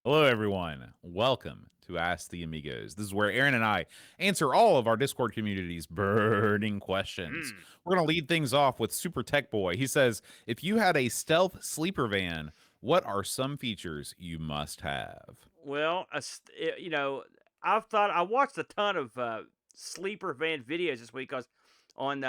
Hello, everyone. Welcome to Ask the Amigos. This is where Aaron and I answer all of our Discord community's burning questions. Mm. We're going to lead things off with Super Tech Boy. He says, if you had a stealth sleeper van, what are some features you must have? Well, I watched a ton of sleeper van videos this week because on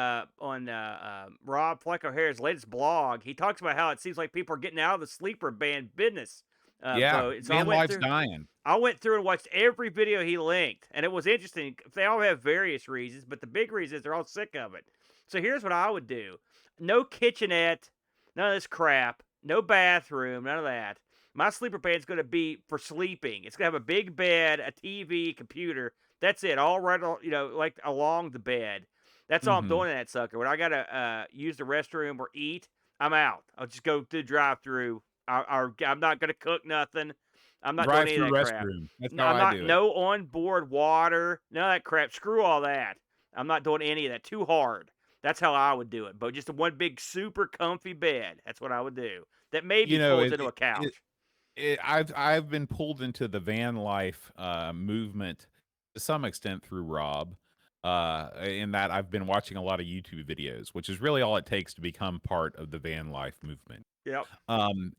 Rob Fleck O'Hare's latest blog, he talks about how it seems like people are getting out of the sleeper van business. Yeah, Bo. So van life's dying. I went through and watched every video he linked, and it was interesting. They all have various reasons, but the big reason is they're all sick of it. So here's what I would do: no kitchenette, none of this crap, no bathroom, none of that. My sleeper bed's going to be for sleeping. It's going to have a big bed, a TV, computer. That's it. All right, like along the bed. That's all I'm Hmm. doing in that sucker. When I gotta use the restroom or eat, I'm out. I'll just go to the drive-through. I'm not gonna cook nothing. I'm not doing any of Drive-through that crap. restroom. That's No, how I'm I not. do it. No onboard water. None of that crap. Screw all that. I'm not doing any of that. Too hard. That's how I would do it. But just a one big super comfy bed. That's what I would do. That You maybe know, folds into a couch. I've been pulled into the van life movement to some extent through Rob. In that I've been watching a lot of YouTube videos, which is really all it takes to become part of the van life movement. Yep.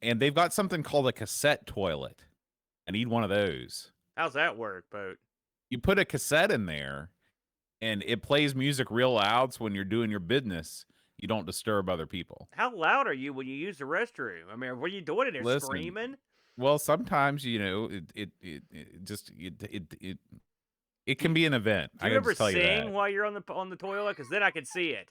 And they've got something called a cassette toilet. I need one of those. How's that work, boat? You put a cassette in there and it plays music real loud, so when you're doing your business, you don't disturb other people. How loud are you when you use the restroom? I mean, what are you doing in there? Listen, Screaming? well, sometimes, it can be an event. Do I you can ever just tell you that. sing while you're on the toilet? Because then I can see it.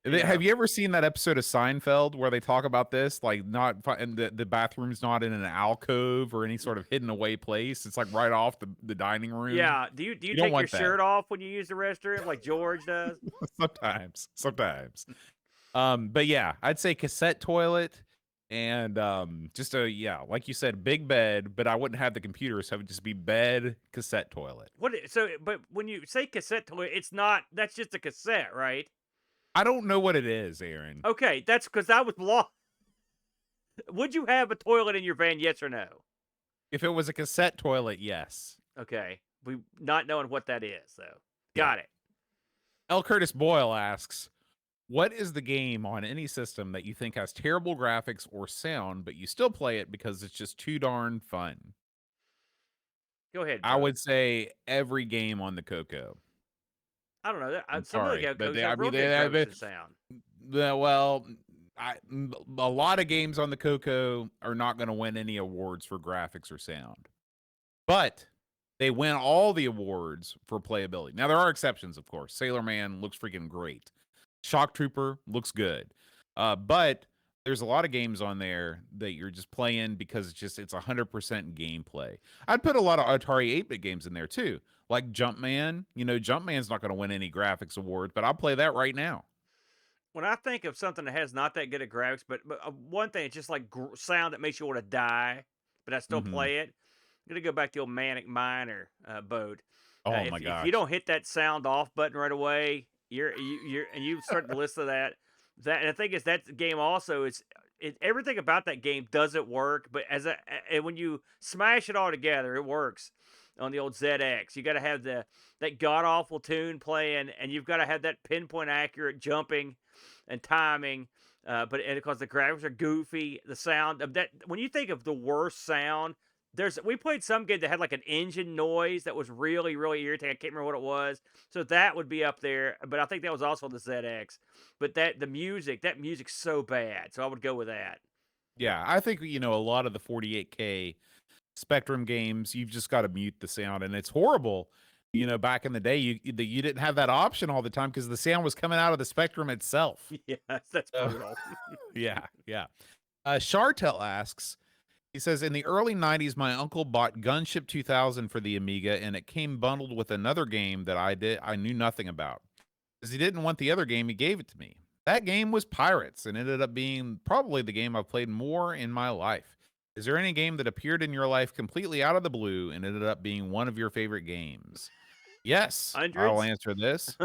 Have you ever seen that episode of Seinfeld where they talk about this? Like, and the bathroom's not in an alcove or any sort of hidden away place. It's like right off the dining room. Yeah. Do you You don't take your want that. shirt off when you use the restroom like George does? Sometimes. But yeah, I'd say cassette toilet and just like you said, big bed, but I wouldn't have the computer, so it would just be bed, cassette toilet. But when you say cassette toilet, it's not. That's just a cassette, right? I don't know what it is, Aaron. Okay, that's because I was lost. Would you have a toilet in your van? Yes or no? If it was a cassette toilet, yes. Okay, we not knowing what that is, though. Yeah. Got it. L. Curtis Boyle asks, what is the game on any system that you think has terrible graphics or sound, but you still play it because it's just too darn fun? Go ahead, I Bo. would say every game on the Coco. I don't know. I'm Some of the sorry, but Gokos have real good graphics and sound. well, a lot of games on the Coco are not going to win any awards for graphics or sound, but they win all the awards for playability. Now there are exceptions, of course. Sailor Man looks freaking great. Shock Trooper looks good. But there's a lot of games on there that you're just playing because it's 100% gameplay. I'd put a lot of Atari 8-bit games in there too, like Jumpman. You know, Jumpman's not going to win any graphics awards, but I'll play that right now. When I think of something that has not that good of graphics, but one thing, it's just like sound that makes you want to die, but I still Hmm. play it. I'm gonna go back to the old Manic Miner boat. Oh my If you gosh. don't hit that sound off button right away, you're and you start to listen to that. And the thing is that game also is everything about that game doesn't work, but and when you smash it all together, it works on the old ZX. You got to have that god awful tune playing, and you've got to have that pinpoint accurate jumping and timing. But because the graphics are goofy, the sound of that when you think of the worst sound, we played some game that had like an engine noise that was really really irritating. I can't remember what it was, so that would be up there. But I think that was also the ZX. But that music's so bad, so I would go with that. Yeah, I think a lot of the 48K Spectrum games, you've just got to mute the sound, and it's horrible. Back in the day, you didn't have that option all the time because the sound was coming out of the Spectrum itself. Yes, that's So, brutal. yeah, yeah. Chartel asks, he says, in the early 90s, my uncle bought Gunship 2000 for the Amiga, and it came bundled with another game that I knew nothing about. Because he didn't want the other game, he gave it to me. That game was Pirates, and ended up being probably the game I've played more in my life. Is there any game that appeared in your life completely out of the blue and ended up being one of your favorite games? Yes, I'll Hundreds. answer this.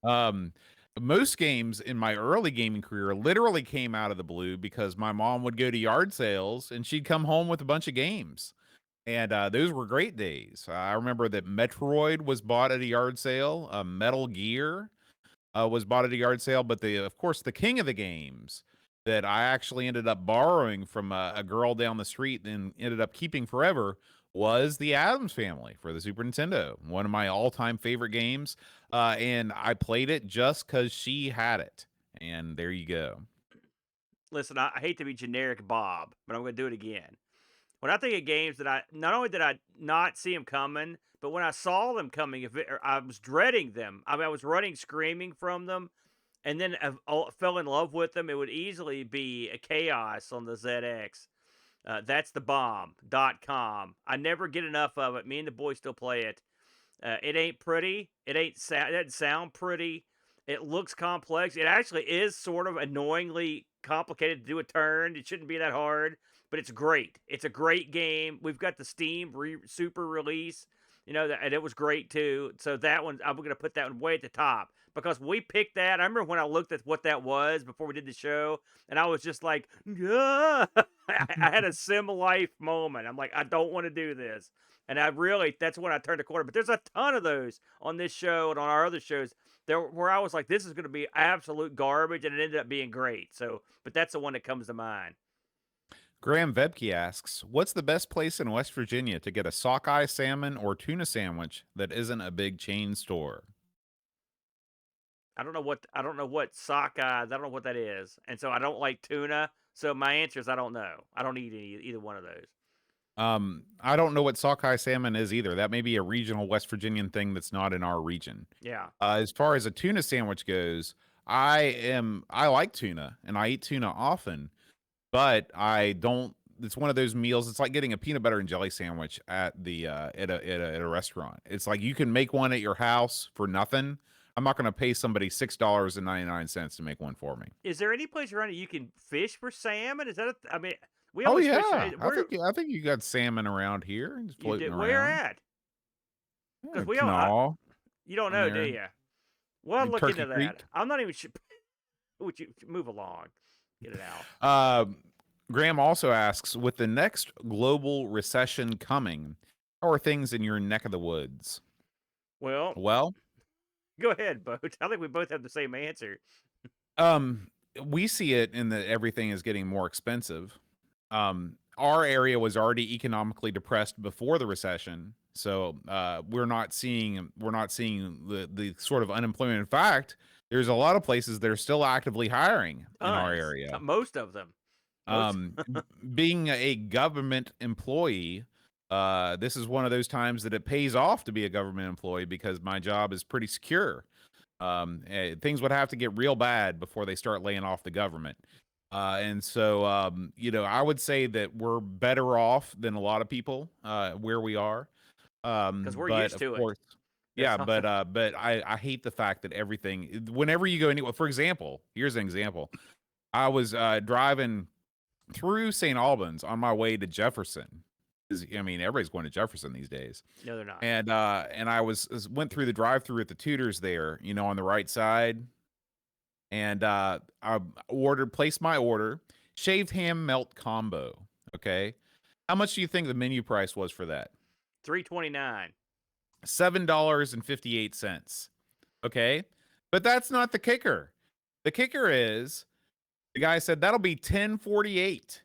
Um, Most games in my early gaming career literally came out of the blue because my mom would go to yard sales and she'd come home with a bunch of games. And those were great days. I remember that Metroid was bought at a yard sale. Metal Gear was bought at a yard sale. But of course, the king of the games that I actually ended up borrowing from a girl down the street and ended up keeping forever was the Addams Family for the Super Nintendo. One of my all-time favorite games. And I played it just because she had it. And there you go. Listen, I hate to be generic Bob, but I'm going to do it again. When I think of games that not only did I not see them coming, but when I saw them coming, I was dreading them. I mean, I was running screaming from them, and then I fell in love with them. It would easily be a Chaos on the ZX. That's the bomb.com. I never get enough of it. Me and the boys still play it. It ain't pretty. It doesn't sound pretty. It looks complex. It actually is sort of annoyingly complicated to do a turn. It shouldn't be that hard, but it's great. It's a great game. We've got the Steam super release, and it was great too. So that one, I'm going to put that one way at the top because we picked that. I remember when I looked at what that was before we did the show, and I was just like, yeah. I had a sim life moment. I'm like, I don't want to do this. And that's when I turned the corner. But there's a ton of those on this show and on our other shows where I was like, this is going to be absolute garbage, and it ended up being great. So, but that's the one that comes to mind. Graham Vebke asks, what's the best place in West Virginia to get a sockeye salmon or tuna sandwich that isn't a big chain store? I don't know what sockeye. I don't know what that is, and so I don't like tuna. So my answer is I don't know. I don't eat either one of those. I don't know what sockeye salmon is either. That may be a regional West Virginian thing that's not in our region. Yeah. As far as a tuna sandwich goes, I like tuna and I eat tuna often, but I don't. It's one of those meals. It's like getting a peanut butter and jelly sandwich at the at a restaurant. It's like you can make one at your house for nothing. I'm not going to pay somebody $6.99 to make one for me. Is there any place around it you can fish for salmon? Is that? I mean, we Oh always yeah, fish. I think you got salmon around here, just You floating did around. where at? Yeah, Because we Kanawha you don't on know, do there. you? Well, look Turkey into that. Creek. I'm not even sure. Would you move along? Get it out. Graham also asks, with the next global recession coming, how are things in your neck of the woods? Well, Well, go ahead, Boat. I think we both have the same answer. we see it in that everything is getting more expensive. Our area was already economically depressed before the recession, so we're not seeing the sort of unemployment. In fact, there's a lot of places that are still actively hiring in our area. Most of them. Being a government employee, this is one of those times that it pays off to be a government employee because my job is pretty secure. Things would have to get real bad before they start laying off the government. And so, I would say that we're better off than a lot of people where we are. Because we're used to it. Yeah, but I hate the fact that everything, whenever you go anywhere, for example, here's an example. I was driving through St. Albans on my way to Jefferson. I mean, everybody's going to Jefferson these days. No, they're not. And I went through the drive-through at the Tudors there, on the right side. And I placed my order, shaved ham melt combo. Okay. How much do you think the menu price was for that? $3.29. $7.58. Okay. But that's not the kicker. The kicker is the guy said that'll be $10.48.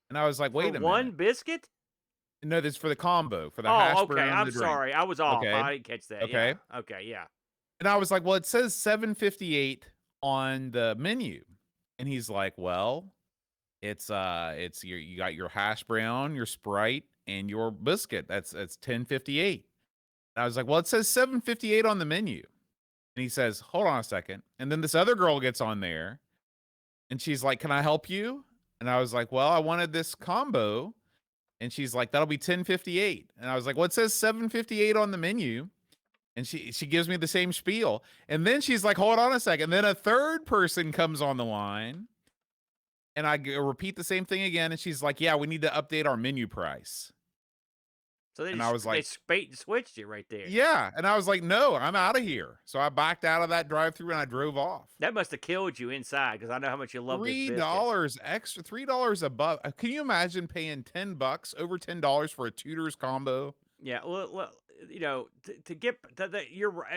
And I was like, wait a minute. One biscuit? No, this is for the combo, for the hash brown. Okay. I'm sorry. I was off. Okay. I didn't catch that. Okay. Yeah. Okay. Yeah. And I was like, well, it says $7.58 on the menu. And he's like, well, it's you got your hash brown, your Sprite, and your biscuit. That's $10.58. And I was like, well, it says $7.58 on the menu. And he says, hold on a second. And then this other girl gets on there and she's like, can I help you? And I was like, well, I wanted this combo. And she's like, that'll be $10.58. And I was like, well, it says $7.58 on the menu. And she gives me the same spiel. And then she's like, hold on a second. Then a third person comes on the line. And I repeat the same thing again. And she's like, yeah, we need to update our menu price. So And I was they like, bait and switched you right there. yeah. And I was like, no, I'm out of here. So I backed out of that drive-through and I drove off. That must have killed you inside because I know how much you love those $3 biscuits. extra, $3 above. Can you imagine paying $10, over $10 for a Tudor's combo? Yeah, well, you know, to get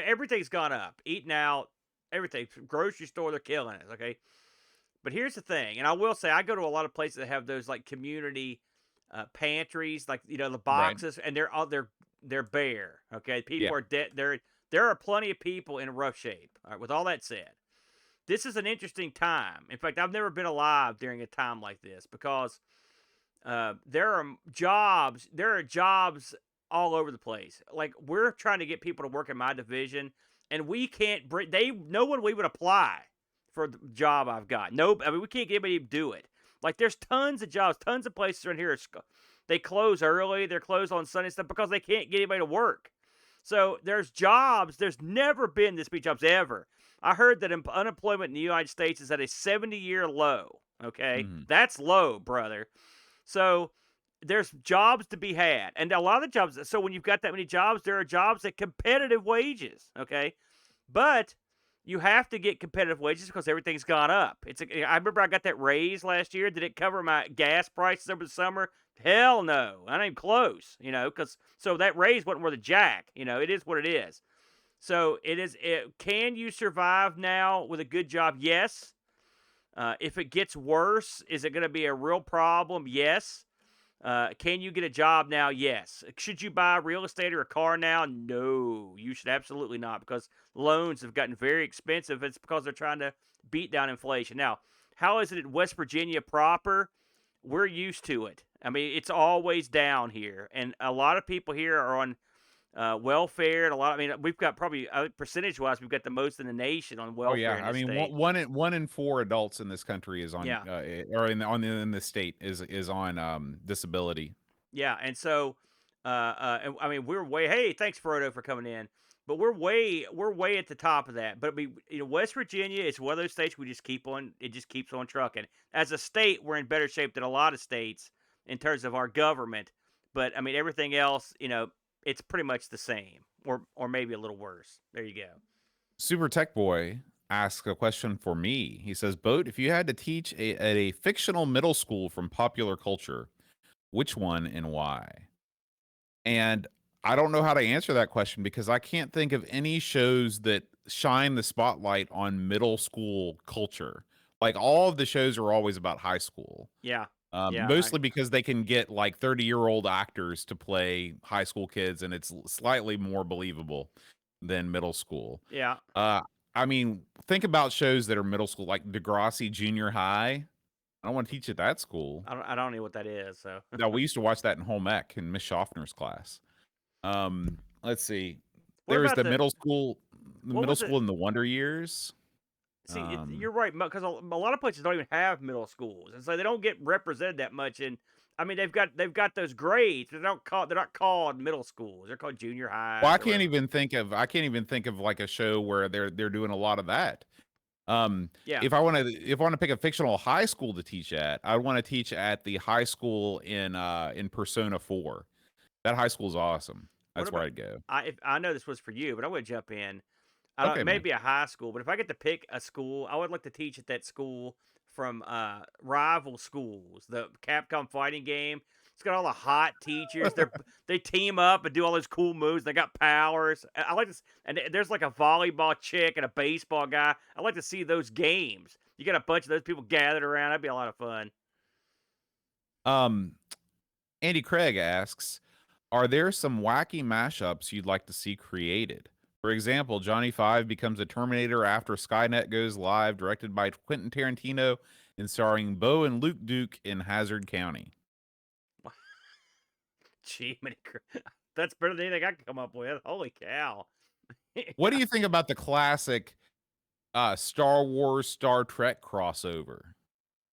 everything's gone up. Eating out, everything. Grocery store, they're killing it. Okay, but here's the thing, and I will say, I go to a lot of places that have those like community pantries, like the Right. boxes, and they're bare. Okay, Yeah. people are dead. There are plenty of people in rough shape. All right. With all that said, this is an interesting time. In fact, I've never been alive during a time like this because there are jobs. There are jobs all over the place. Like we're trying to get people to work in my division, and we can't bring. No one we would apply for the job I've got. No, I mean we can't get anybody to do it. Like there's tons of jobs, tons of places around here. They close early. They're closed on Sunday stuff because they can't get anybody to work. So there's jobs. There's never been this many jobs ever. I heard that unemployment in the United States is at a 70-year low. Okay, Mhm. that's low, brother. So there's jobs to be had. And a lot of the jobs, so when you've got that many jobs, there are jobs at competitive wages. Okay. But you have to get competitive wages because everything's gone up. I remember I got that raise last year. Did it cover my gas prices over the summer? Hell no. I ain't even close, because so that raise wasn't worth a jack. It is what it is. So can you survive now with a good job? Yes. If it gets worse, is it going to be a real problem? Yes. Can you get a job now? Yes. Should you buy real estate or a car now? No, you should absolutely not because loans have gotten very expensive. It's because they're trying to beat down inflation. Now, how is it in West Virginia proper? We're used to it. I mean, it's always down here, and a lot of people here are on welfare. And I mean, we've got probably percentage-wise, we've got the most in the nation on Oh welfare yeah. in I this mean, state. one in four adults in this country is on, Yeah. or in the state is on disability. Yeah, and so, and, I mean, we're way. Hey, thanks, Frodo, for coming in. But we're way at the top of that. But West Virginia is one of those states we just keep on. It just keeps on trucking. As a state, we're in better shape than a lot of states in terms of our government. But I mean, everything else, it's pretty much the same, or maybe a little worse. There you go. Super Tech Boy asks a question for me. He says, "Boat, if you had to teach at a fictional middle school from popular culture, which one and why?" And I don't know how to answer that question because I can't think of any shows that shine the spotlight on middle school culture. Like all of the shows are always about high school. Yeah, yeah, Mostly because they can get like 30-year-old actors to play high school kids and it's slightly more believable than middle school. yeah. Uh, I mean, think about shows that are middle school, like Degrassi Junior High. I don't want to teach at that school. I don't know what that is. So No, we used to watch that in home ec in Miss Schaffner's class. Let's see. what There was about the what middle was it? school in the Wonder Years. See, Um, you're right because a lot of places don't even have middle schools, and so they don't get represented that much. And I mean, they've got those grades. They're not called middle schools. They're called junior well, highs or whatever. I can't even think of like a show where they're doing a lot of that. Yeah. If I want to pick a fictional high school to teach at, I want to teach at the high school in Persona 4. That high school is awesome. What That's where about I'd go. I know this was for you, but I would jump in. I don't Okay, man. maybe a high school, but if I get to pick a school, I would like to teach at that school from rival schools. The Capcom fighting game. It's got all the hot teachers. They team up and do all those cool moves. They got powers. I like this. And there's like a volleyball chick and a baseball guy. I like to see those games. You got a bunch of those people gathered around. That'd be a lot of fun. Um, Andy Craig asks, "Are there some wacky mashups you'd like to see created? For example, Johnny Five becomes a Terminator after Skynet goes live, directed by Quentin Tarantino and starring Bo and Luke Duke in Hazard County." Gee, that's better than anything I can come up with. Holy cow! What do you think about the classic Star Wars Star Trek crossover?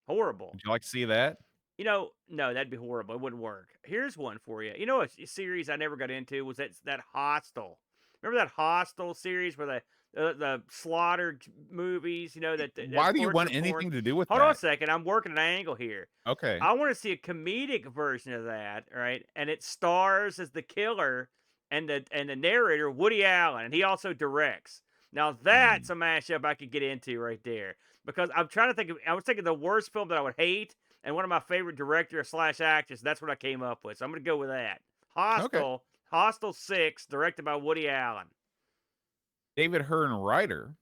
Horrible. Would you like to see that? No, that'd be horrible. It wouldn't work. Here's one for you. A series I never got into was that Hostel. Remember that Hostel series where the slaughtered movies, that Why do you torture want porn. anything to do with Hold on a that? second, I'm working an angle here. Okay. I want to see a comedic version of that, right? And it stars as the killer and the narrator Woody Allen, and he also directs. Now that's Mm. a mashup I could get into right there because I'm trying to think of. I was thinking the worst film that I would hate, and one of my favorite director slash actors. That's what I came up with. So I'm gonna go with that. Okay. Hostel 6, directed by Woody Allen. David Hearn Ryder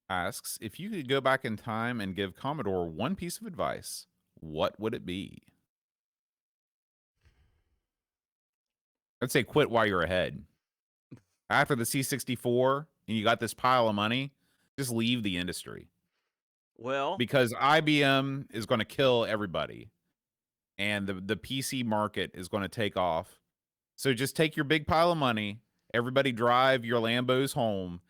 asks, if you could go back in time and give Commodore one piece of advice, what would it be? I'd say quit while you're ahead. After the C64 and you got this pile of money, just leave the industry Well, because IBM is going to kill everybody and the PC market is going to take off. So just take your big pile of money, everybody drive your Lambos home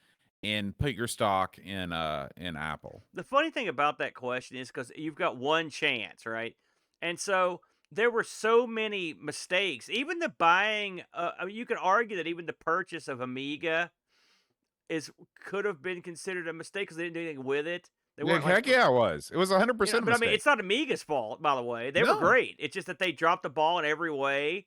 and put your stock in Apple. the funny thing about that question is because you've got one chance, right? And so there were so many mistakes. Even the buying, I mean, you could argue that even the purchase of Amiga could have been considered a mistake because they didn't do anything with it. They Yeah, weren't like heck yeah, it was. It was 100% a but I mean, mistake. it's not Amiga's fault, by the way. They were No. great. It's just that they dropped the ball in every way.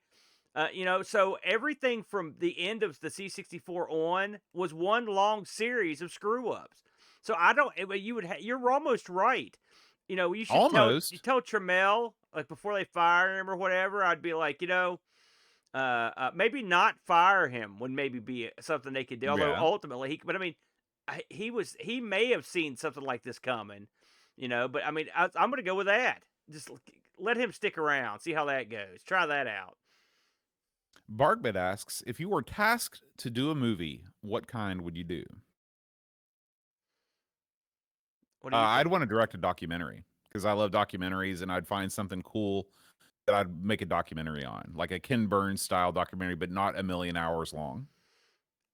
So everything from the end of the C64 on was one long series of screw ups. So I don't. You're almost right. You should Almost. tell Trammell like before they fire him or whatever. I'd be like, maybe not fire him would maybe be something they could do. Although Yeah. ultimately, but I mean, he may have seen something like this coming. But I mean, I'm going to go with that. Just let him stick around, see how that goes. Try that out. Barkbit asks, if you were tasked to do a movie, what kind would you do? What do you think? I'd want to direct a documentary because I love documentaries and I'd find something cool that I'd make a documentary on, like a Ken Burns style documentary, but not a million hours long.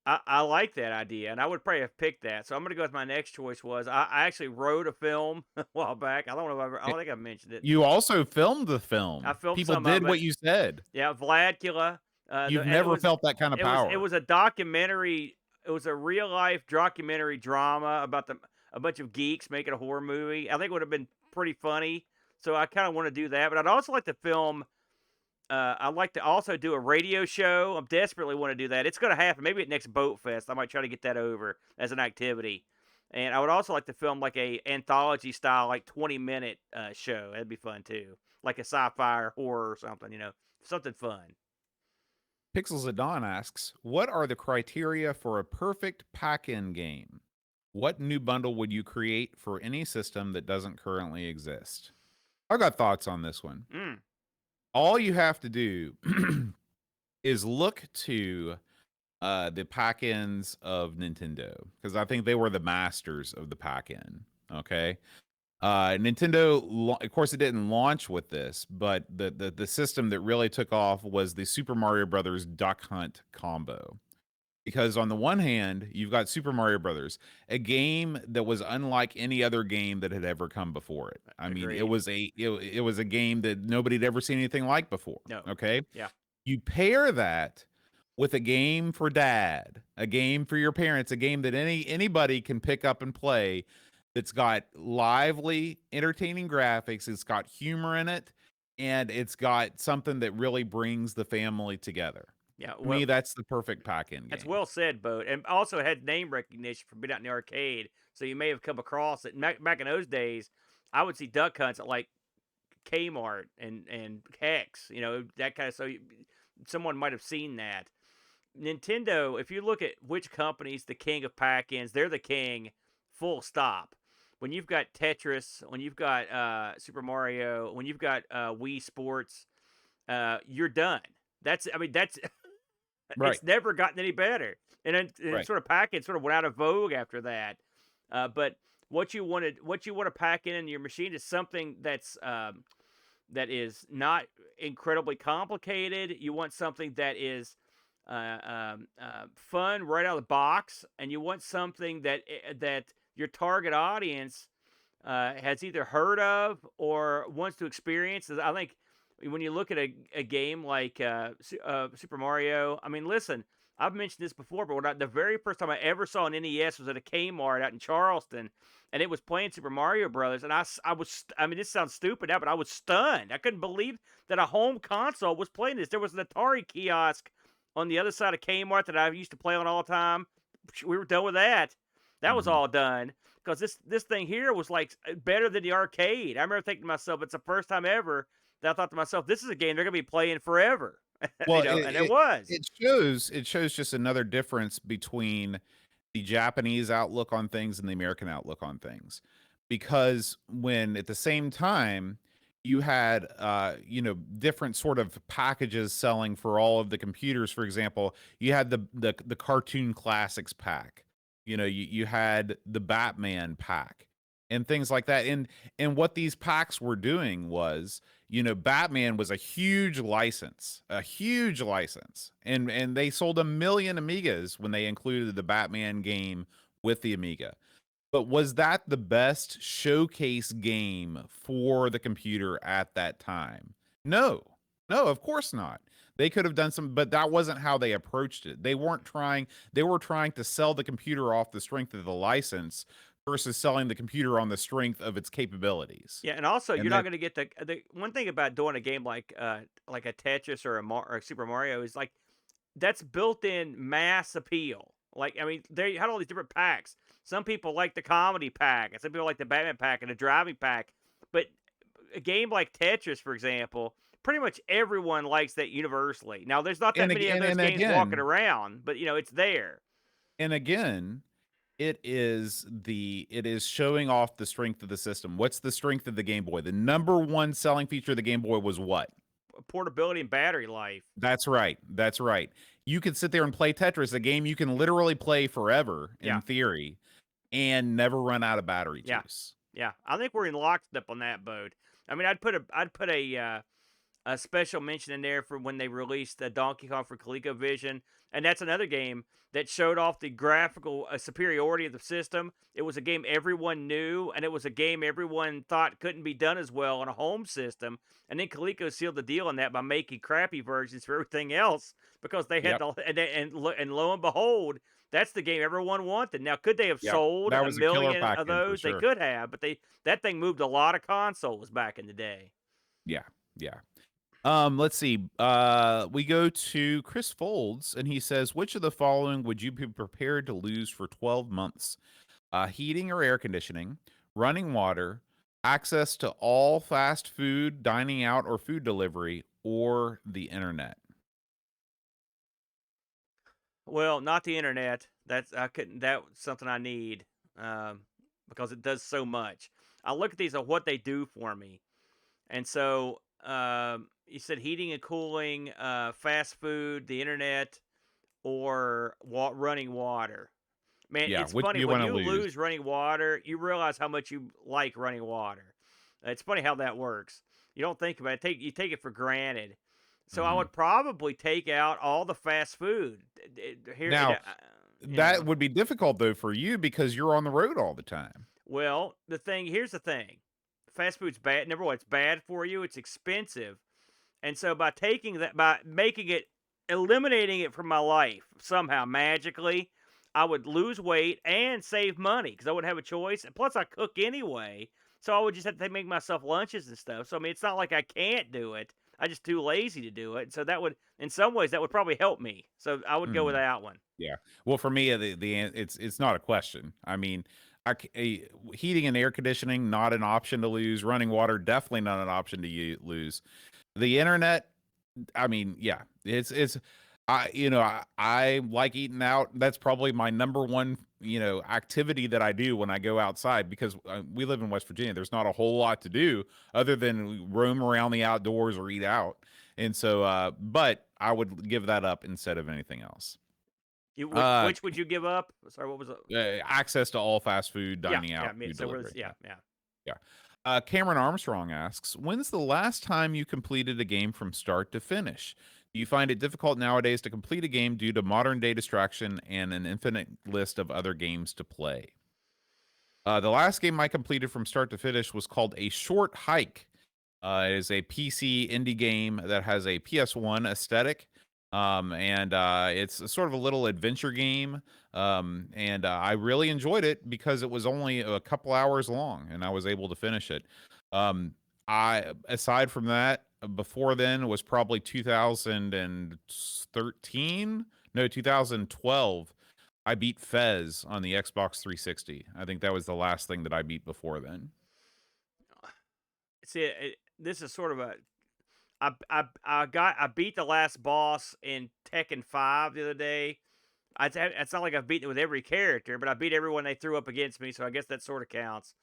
I like that idea, and I would probably have picked that. So I'm going to go with my next choice. I actually wrote a film a while back. I don't think I mentioned it. You also filmed the film. I filmed People some did of what it. you said. Yeah, Vladula. You've never felt that kind of power. It was a documentary. It was a real life documentary drama about a bunch of geeks making a horror movie. I think it would have been pretty funny. So I kind of want to do that, but I'd also like to film. I'd like to also do a radio show. I desperately want to do that. It's going to happen. Maybe at next Boat Fest, I might try to get that over as an activity. And I would also like to film like a anthology style, like 20-minute show. That'd be fun too, like a sci-fi or horror or something. Something fun. Pixels at Dawn asks, what are the criteria for a perfect pack-in game? What new bundle would you create for any system that doesn't currently exist? I've got thoughts on this one. All you have to do is look to the pack-ins of Nintendo, because I think they were the masters of the pack-in. Okay. Nintendo, of course, it didn't launch with this, but the system that really took off was the Super Mario Brothers Duck Hunt combo. Because on the one hand, you've got Super Mario Brothers, a game that was unlike any other game that had ever come before it. I mean, it was a game that nobody had ever seen anything like before. No. Okay. Yeah. You pair that with a game for dad, a game for your parents, a game that anybody can pick up and play. It's got lively, entertaining graphics. It's got humor in it, and it's got something that really brings the family together. Yeah, To me, that's the perfect pack-in game. That's well said, Boat. And also it had name recognition from being out in the arcade, so you may have come across it. Back in those days, I would see duck hunts at like Kmart and Hex, that kind of. So someone might have seen that. Nintendo, if you look at which company's the king of pack-ins, they're the king. Full stop. When you've got Tetris, when you've got Super Mario, when you've got Wii Sports, you're done. That's Right. It's never gotten any better. And then Right. sort of pack-in sort of went out of vogue after that. But what you want to pack in your machine is something that is not incredibly complicated. You want something that is fun right out of the box, and you want something that your target audience has either heard of or wants to experience. I think when you look at a game like Super Mario, I mean, listen, I've mentioned this before, but the very first time I ever saw an NES was at a Kmart out in Charleston, and it was playing Super Mario Brothers. And I mean, this sounds stupid now, but I was stunned. I couldn't believe that a home console was playing this. There was an Atari kiosk on the other side of Kmart that I used to play on all the time. We were done with that. That was Mhm. all done because this thing here was like better than the arcade. I remember thinking to myself, it's the first time ever that I thought to myself, this is a game they're gonna be playing forever. Well, And it was. it shows just another difference between the Japanese outlook on things and the American outlook on things. Because when at the same time you had different sort of packages selling for all of the computers, for example, you had the cartoon classics pack. You had the Batman pack and things like that. And what these packs were doing was, Batman was a huge license, and they sold 1 million Amigas when they included the Batman game with the Amiga. But was that the best showcase game for the computer at that time? No. No, of course not. They could have done some, but that wasn't how they approached it. They were trying to sell the computer off the strength of the license versus selling the computer on the strength of its capabilities. Yeah, and also And you're not that going to get the one thing about doing a game like a Tetris or or a Super Mario is like that's built-in mass appeal. Like, I mean, they had all these different packs. Some people like the comedy pack, and some people like the Batman pack and the driving pack. But a game like Tetris, for example, pretty much everyone likes that universally. Now, there's not that and many of again those and games walking again around, but it's there. and again, it is showing off the strength of the system. What's the strength of the Game Boy? The number one selling feature of the Game Boy was what? Portability and battery life. That's right. That's right. You could sit there and play Tetris, a game you can literally play forever Yeah, in theory and never run out of battery yeah, juice. yeah. I think we're in lockstep on that boat. I mean, I'd put a special mention in there for when they released Donkey Kong for ColecoVision, and that's another game that showed off the graphical superiority of the system. It was a game everyone knew, and it was a game everyone thought couldn't be done as well on a home system. And then Coleco sealed the deal on that by making crappy versions for everything else because they had Yep. the and lo and behold, that's the game everyone wanted. Now, could they have Yep. sold That a was a killer million of pack-in for those? They sure. could have, but that thing moved a lot of consoles back in the day. Yeah. Yeah. Let's see. We go to Chris Folds, and he says, "Which of the following would you be prepared to lose for 12 months? Heating or air conditioning, running water, access to all fast food, dining out, or food delivery, or the internet." Well, not the internet. I couldn't. That's something I need because it does so much. I look at these of what they do for me, and so you said heating and cooling, fast food, the internet, or running water. Man, Yeah, it's which do funny you when want to you lose? lose running water, you realize how much you like running water. It's funny how that works. You don't think about it. You take it for granted. So I Mhm. would probably take out all the fast food here. Now, You that know, would be difficult though for you because you're on the road all the time. well, here's the thing. Fast food's bad. Number one, it's bad for you. It's expensive. And so by making it, eliminating it from my life somehow magically, I would lose weight and save money because I wouldn't have a choice. And plus, I cook anyway, so I would just have to make myself lunches and stuff. So I mean, it's not like I can't do it. I just too lazy to do it. So that would, in some ways, that would probably help me. So I would go with Mhm. that one. Yeah. Well, for me, it's not a question. I mean, heating and air conditioning not an option to lose. Running water definitely not an option to lose. The internet, I mean, yeah, it's I like eating out. That's probably my number one activity that I do when I go outside because we live in West Virginia. There's not a whole lot to do other than roam around the outdoors or eat out. And so, but I would give that up instead of anything else. Uh, Which would you give up? Sorry, what was it? access to all fast food, Yeah, dining yeah. out, food So delivery. yeah, Yeah, yeah. yeah. Cameron Armstrong asks, "When's the last time you completed a game from start to finish? Do you find it difficult nowadays to complete a game due to modern day distraction and an infinite list of other games to play?" The last game I completed from start to finish was called A Short Hike. It is a PC indie game that has a PS1 aesthetic. And it's sort of a little adventure game. And I really enjoyed it because it was only a couple hours long, and I was able to finish it. I aside from that, before then was probably 2013, no 2012. I beat Fez on the Xbox 360. I think that was the last thing that I beat before then. See, this is sort of a I beat the last boss in Tekken 5 the other day. It's not like I've beaten it with every character, but I beat everyone they threw up against me, so I guess that sort of counts.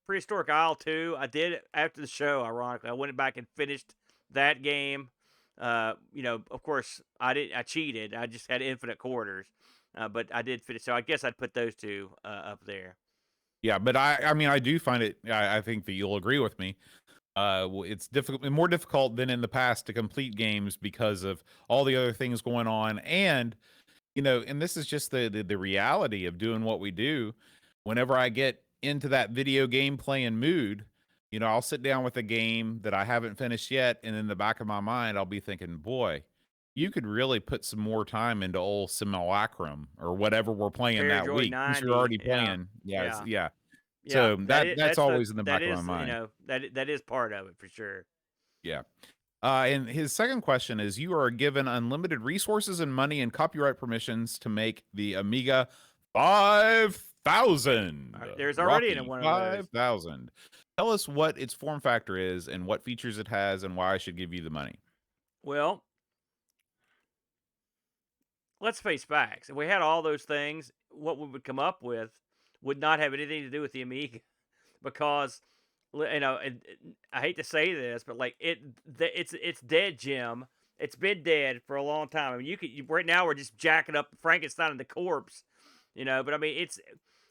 Prehistoric Isle 2, I did it after the show, ironically. I went back and finished that game. Of course, I cheated. I just had infinite quarters. But I did finish. So I guess I'd put those two up there. Yeah, but I mean, I do find it. I think that you'll agree with me. It's more difficult than in the past to complete games because of all the other things going on, and and this is just the reality of doing what we do. Whenever I get into that video game playing mood, I'll sit down with a game that I haven't finished yet, and in the back of my mind, I'll be thinking, boy, you could really put some more time into old Simulacrum or whatever we're playing that Paradroid week since you're 90, already yeah, playing. Yeah, yeah, yeah. yeah. So that's always in the That back of my is mind. that is part of it for sure. Yeah. And his second question is: you are given unlimited resources and money and copyright permissions to make the Amiga 5000. There's already Rocky one of those. 5000. Tell us what its form factor is and what features it has and why I should give you the money. Well, let's face facts. If we had all those things, what we would come up with would not have anything to do with the Amiga, because I hate to say this, but like it's dead, Jim. It's been dead for a long time. I mean, right now we're just jacking up Frankenstein and the corpse, But I mean,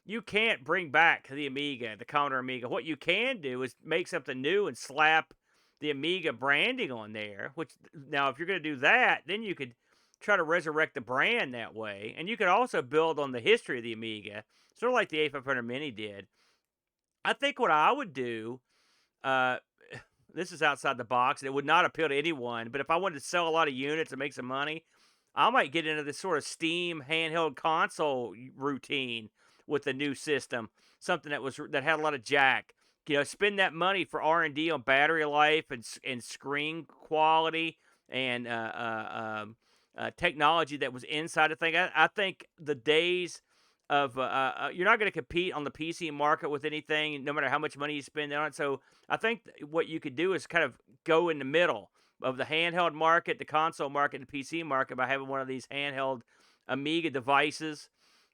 you can't bring back the Amiga, the Commodore Amiga. What you can do is make something new and slap the Amiga branding on there. Which now, if you're going to do that, then you could try to resurrect the brand that way, and you could also build on the history of the Amiga, sort of like the A500 Mini did. I think what I would do, uh, this is outside the box. It would not appeal to anyone, but if I wanted to sell a lot of units and make some money, I might get into this sort of Steam handheld console routine with the new system, something that had a lot of jack. Spend that money for R&D on battery life and screen quality and technology that was inside the thing. I think the days of you're not going to compete on the PC market with anything, no matter how much money you spend on it. So I think what you could do is kind of go in the middle of the handheld market, the console market, and the PC market by having one of these handheld Amiga devices.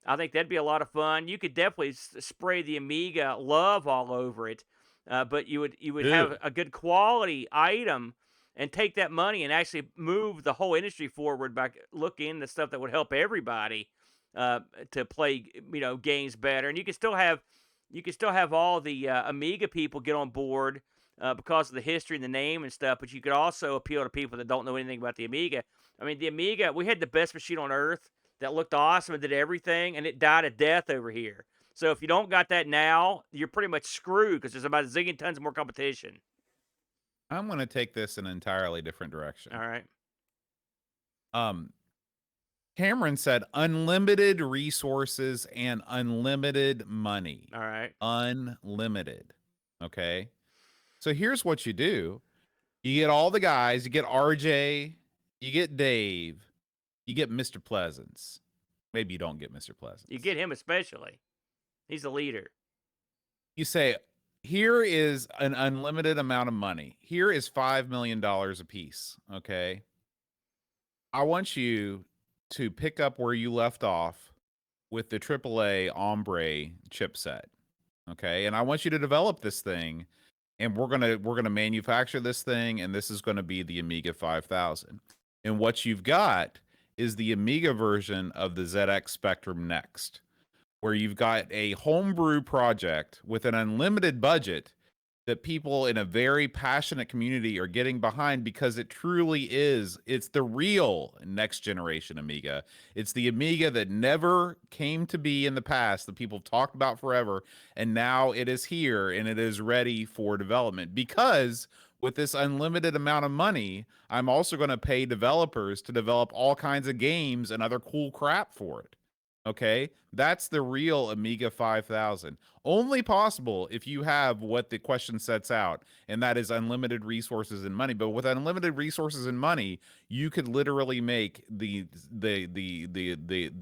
I think that'd be a lot of fun. You could definitely spray the Amiga love all over it, but you would have a good quality item and take that money and actually move the whole industry forward by looking into stuff that would help everybody to play games better. And you can still have all the Amiga people get on board because of the history and the name and stuff, but you could also appeal to people that don't know anything about the Amiga. I mean, the Amiga, we had the best machine on earth that looked awesome and did everything, and it died a death over here. So if you don't got that now, you're pretty much screwed because there's about a zillion tons more competition. I'm going to take this an entirely different direction. All right. Cameron said unlimited resources and unlimited money. All right. Unlimited. Okay. So here's what you do. You get all the guys, you get RJ, you get Dave, you get Mr. Pleasance. Maybe you don't get Mr. Pleasance. You get him especially. He's the leader. You say, here is an unlimited amount of money. Here is $5 million a piece. Okay. I want you to pick up where you left off with the AAA Ombre chipset. Okay. And I want you to develop this thing, and we're gonna manufacture this thing, and this is gonna be the Amiga 5000. And what you've got is the Amiga version of the ZX Spectrum Next, where you've got a homebrew project with an unlimited budget that people in a very passionate community are getting behind, because it truly is. It's the real next generation Amiga. It's the Amiga that never came to be in the past, that people have talked about forever, and now it is here and it is ready for development, because with this unlimited amount of money, I'm also going to pay developers to develop all kinds of games and other cool crap for it. Okay, that's the real Amiga 5000. Only possible if you have what the question sets out, and that is unlimited resources and money. But with unlimited resources and money, you could literally make the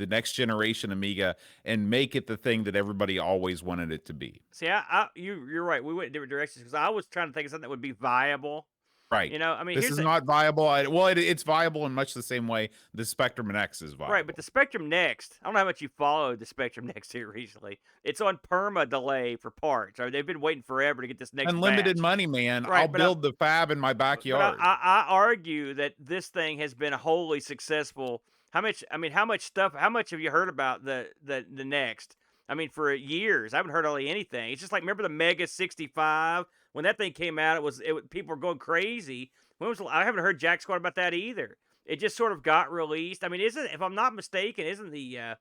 next generation Amiga and make it the thing that everybody always wanted it to be. See, you're right. We went in different directions because I was trying to think of something that would be viable. Right. I mean, This here's is the not viable. It's viable in much the same way the Spectrum X is right, but viable. the Spectrum Next. I don't know how much you followed the Spectrum Next here recently. It's on perma delay for parts. Or they've been waiting forever to get this next Unlimited batch. money, man. I'll Right, build the fab in my but backyard. I argue that this thing has been wholly successful. How much? I mean, how much stuff? How much have you heard about the Next? I mean, for years, I haven't heard hardly anything. It's just like remember the Mega 65 when that thing came out. People were going crazy. I haven't heard jack squat about that either. It just sort of got released. I mean, isn't if I'm not mistaken, isn't the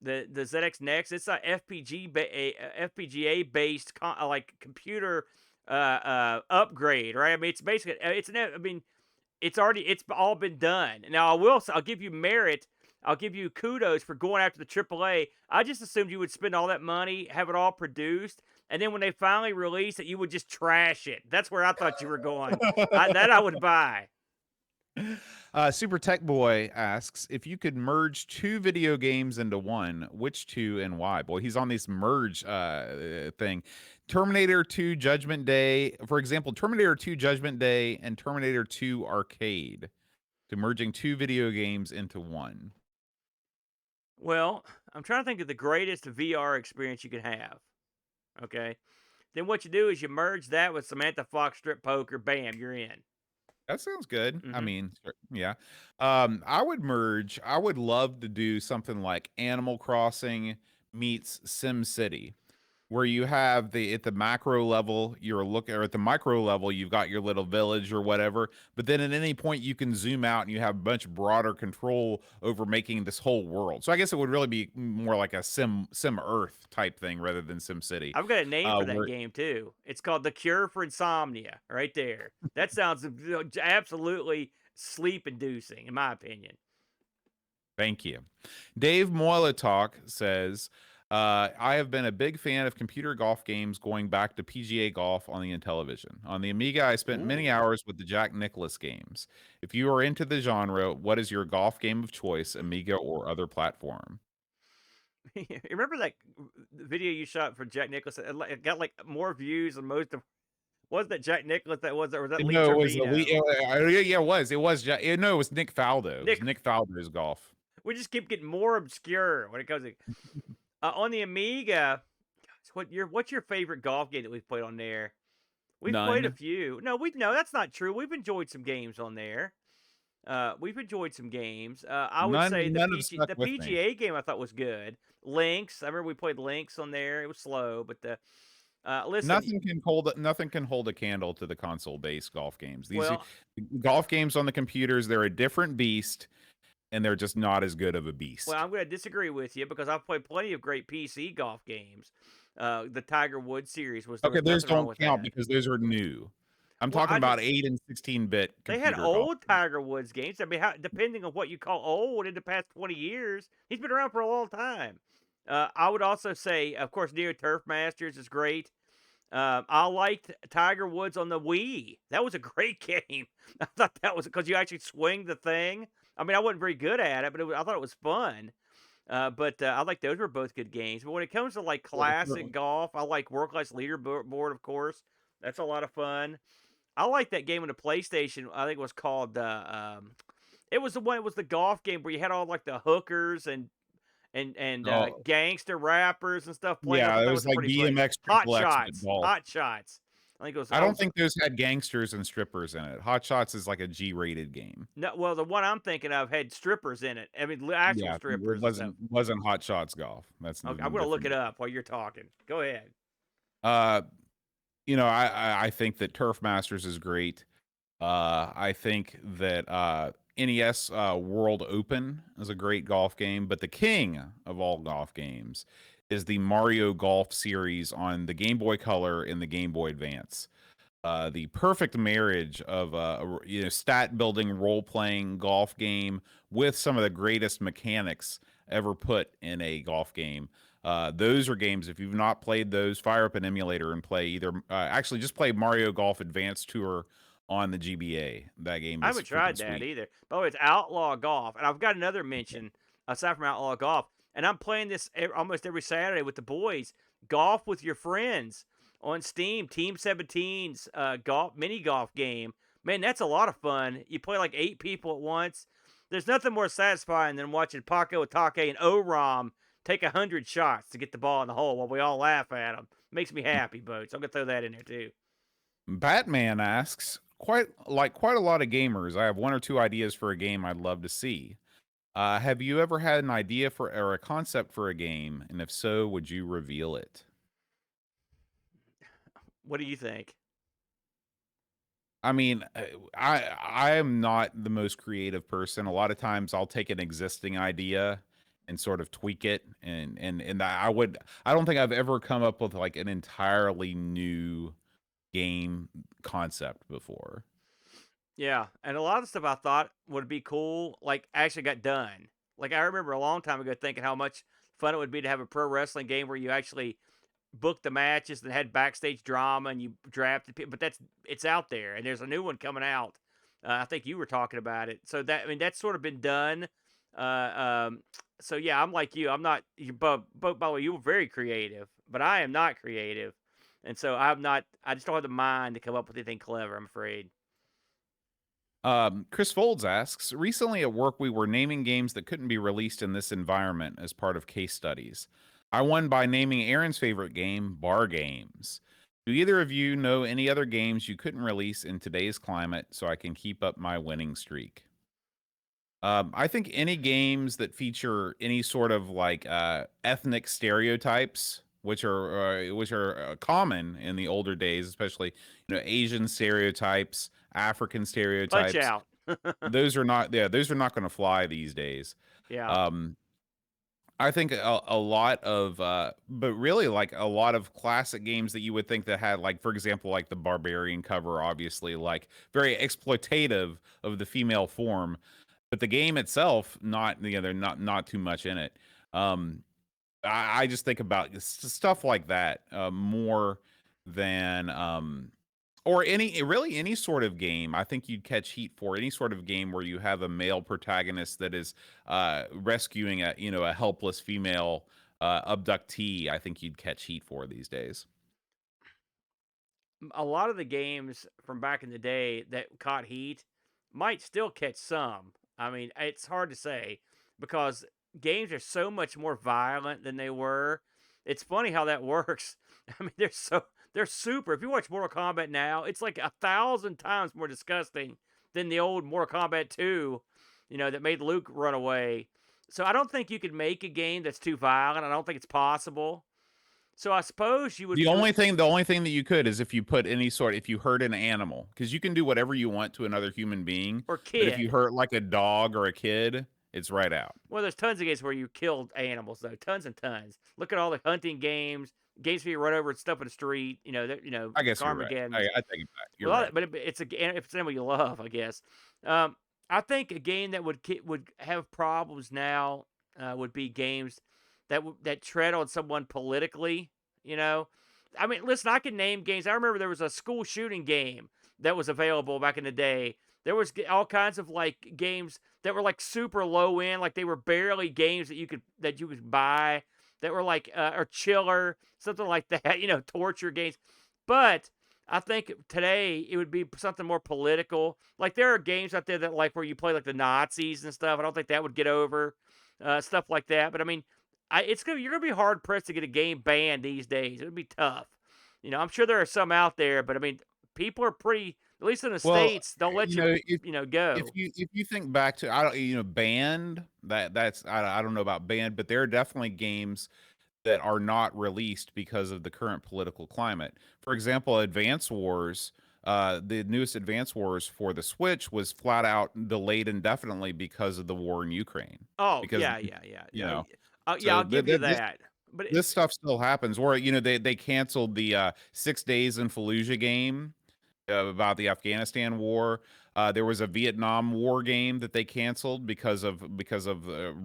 ZX Next? It's a FPGA based like computer upgrade, right? I mean, it's basically I mean, it's all been done. Now I'll give you merit. I'll give you kudos for going after the AAA. I just assumed you would spend all that money, have it all produced, and then when they finally release it, you would just trash it. That's where I thought you were going. I would buy. Super Tech Boy asks if you could merge two video games into one, which two and why? Boy, he's on this merge thing. Terminator 2 Judgment Day, for example, Terminator 2 Judgment Day and Terminator 2 Arcade, to merging two video games into one. Well, I'm trying to think of the greatest VR experience you can have. Okay. Then what you do is you merge that with Samantha Fox strip poker. Bam, you're in. That sounds good. I Mhm. mean, yeah. I would love to do something like Animal Crossing meets Sim City, where you have at the macro level, or at the micro level, you've got your little village or whatever, but then at any point you can zoom out and you have much broader control over making this whole world. So I guess it would really be more like a Sim Earth type thing rather than Sim City. I've got a name for that Where game too. It's called The Cure for Insomnia, right there. That sounds absolutely sleep inducing, in my opinion. Thank you. Dave Talk says, I have been a big fan of computer golf games going back to PGA golf on the Intellivision. On the Amiga, I spent many Ooh. hours with the Jack Nicklaus games. If you are into the genre, what is your golf game of choice, Amiga or other platform? Remember that video you shot for Jack Nicklaus? It got like more views than most of. Was that Jack Nicklaus? Or was that Lee No, it was Trevino? yeah, it was. It was no, it was Nick Faldo. It was Nick, Nick Faldo's golf. we just keep getting more obscure when it comes to on the Amiga. What's your favorite golf game that we've played on there? We've played a None. few. No, that's not true. We've enjoyed some games on there. We've enjoyed some games. I would say None have stuck the with me. PGA game I thought was good. Lynx. I remember we played Lynx on there. It was slow, but listen. Nothing can hold a candle to the console-based golf games. These Well, golf games on the computers, they're a different beast, and they're just not as good of a beast. I'm going to disagree with you because I've played plenty of great PC golf games. The Tiger Woods series there Okay, was those nothing wrong don't with count that. because those are new. I'm Well, talking about 8 and 16-bit they had computer golf old games. Tiger Woods games. I mean, depending on what you call old in the past 20 years, he's been around for a long time. I would also say, of course, Neo Turf Masters is great. I liked Tiger Woods on the Wii. That was a great game. I thought that was because you actually swing the thing. I mean, I wasn't very good at it, but I thought it was fun. But I like those were both good games. But when it comes to like classic golf, I like World Class Leaderboard, of course. That's a lot of fun. I like that game on the PlayStation. I think it was called. It was the one. It was the golf game where you had all like the hookers and Oh, gangster rappers and stuff playing. I yeah, thought it that was was like pretty fun. BMX Hot Triple X but shots. golf. Hot shots. I think it was. I don't think those had gangsters and strippers in it. Hot Shots is like a G-rated game. No, well, the one I'm thinking of had strippers in it. I mean, actual Yeah, it strippers and stuff. wasn't Hot Shots golf. That's the Okay, I'm gonna look it different. up while you're talking. Go ahead. Uh, I think that Turf Masters is great. I think that NES World Open is a great golf game, but the king of all golf games is the Mario Golf series on the Game Boy Color and the Game Boy Advance. the perfect marriage of stat building role playing golf game with some of the greatest mechanics ever put in a golf game. Those are games. If you've not played those, fire up an emulator and play either. Actually, just play Mario Golf Advanced Tour on the GBA. That game I is haven't tried freaking that sweet. either. By the way, it's Outlaw Golf, and I've got another mention aside from Outlaw Golf, and I'm playing this almost every Saturday with the boys. Golf with your friends on Steam, Team 17's golf mini golf game. Man, that's a lot of fun. You play like 8 people at once. There's nothing more satisfying than watching Paco Atake and Oram take 100 shots to get the ball in the hole while we all laugh at them. Makes me happy, Boats. I'm gonna throw that in there too. Batman asks, quite a lot of gamers, I have one or two ideas for a game I'd love to see. Have you ever had an idea for or a concept for a game, and if so, would you reveal it? What do you think? I mean, I am not the most creative person. A lot of times, I'll take an existing idea and sort of tweak it, and I don't think I've ever come up with like an entirely new game concept before. Yeah, and a lot of stuff I thought would be cool, like, actually got done. Like, I remember a long time ago thinking how much fun it would be to have a pro wrestling game where you actually booked the matches and had backstage drama and you drafted people. But it's out there, and there's a new one coming out. I think you were talking about it. So that's sort of been done. Uh, um, so yeah, I'm like you. I'm not. But by the way, you were very creative, but I am not creative, and so I'm not. I just don't have the mind to come up with anything clever. I'm afraid. Chris Folds asks, recently at work, we were naming games that couldn't be released in this environment as part of case studies. I won by naming Aaron's favorite game, Bar Games. Do either of you know any other games you couldn't release in today's climate so I can keep up my winning streak? I think any games that feature any sort of like ethnic stereotypes, which are common in the older days, especially Asian stereotypes, African Punch stereotypes. out. Those are not going to fly these days. Yeah. Um, I think a lot of, but really like a lot of classic games that you would think that had like, for example, like the Barbarian cover, obviously like very exploitative of the female form, but the game itself, not they're not too much in it. Um, I just think about stuff like that more than or any sort of game. I think you'd catch heat for any sort of game where you have a male protagonist that is rescuing a helpless female abductee. I think you'd catch heat for these days. A lot of the games from back in the day that caught heat might still catch some. I mean, it's hard to say because games are so much more violent than they were. It's funny how that works. I mean, they're super. If you watch Mortal Kombat now, it's like 1,000 times more disgusting than the old Mortal Kombat 2, that made Luke run away. So I don't think you could make a game that's too violent. I don't think it's possible. So I suppose you would. The only thing that you could is if you put if you hurt an animal, because you can do whatever you want to another human being, Or but if you kid. hurt like a dog or a kid, it's right out. Well, there's tons of games where you killed animals, though. Tons and tons. Look at all the hunting games, games where you run over stuff in the street. I guess you're right. I, Carmageddon's. I take it back. You're Well, right. but if it's an animal you love, I guess. I think a game that would have problems now would be games that tread on someone politically. I mean, listen, I can name games. I remember there was a school shooting game that was available back in the day. There was all kinds of like games that were like super low end, like they were barely games that you could buy that were like or chiller, something like that. Torture games. But I think today it would be something more political. Like there are games out there that like where you play like the Nazis and stuff. I don't think that would get over stuff like that. But I mean, you're gonna be hard pressed to get a game banned these days. It would be tough. I'm sure there are some out there, but I mean, people are pretty. At least in the Well, states, they'll let you you, know, if go. if you think back to I don't banned that's I don't know about banned, but there are definitely games that are not released because of the current political climate. For example, Advance Wars, the newest Advance Wars for the Switch was flat out delayed indefinitely because of the war in Ukraine. Oh Because yeah, yeah, yeah, you know, yeah. so I'll give you that. But this stuff still happens. Or they canceled the 6 Days in Fallujah game about the Afghanistan war. There was a Vietnam War game that they canceled because of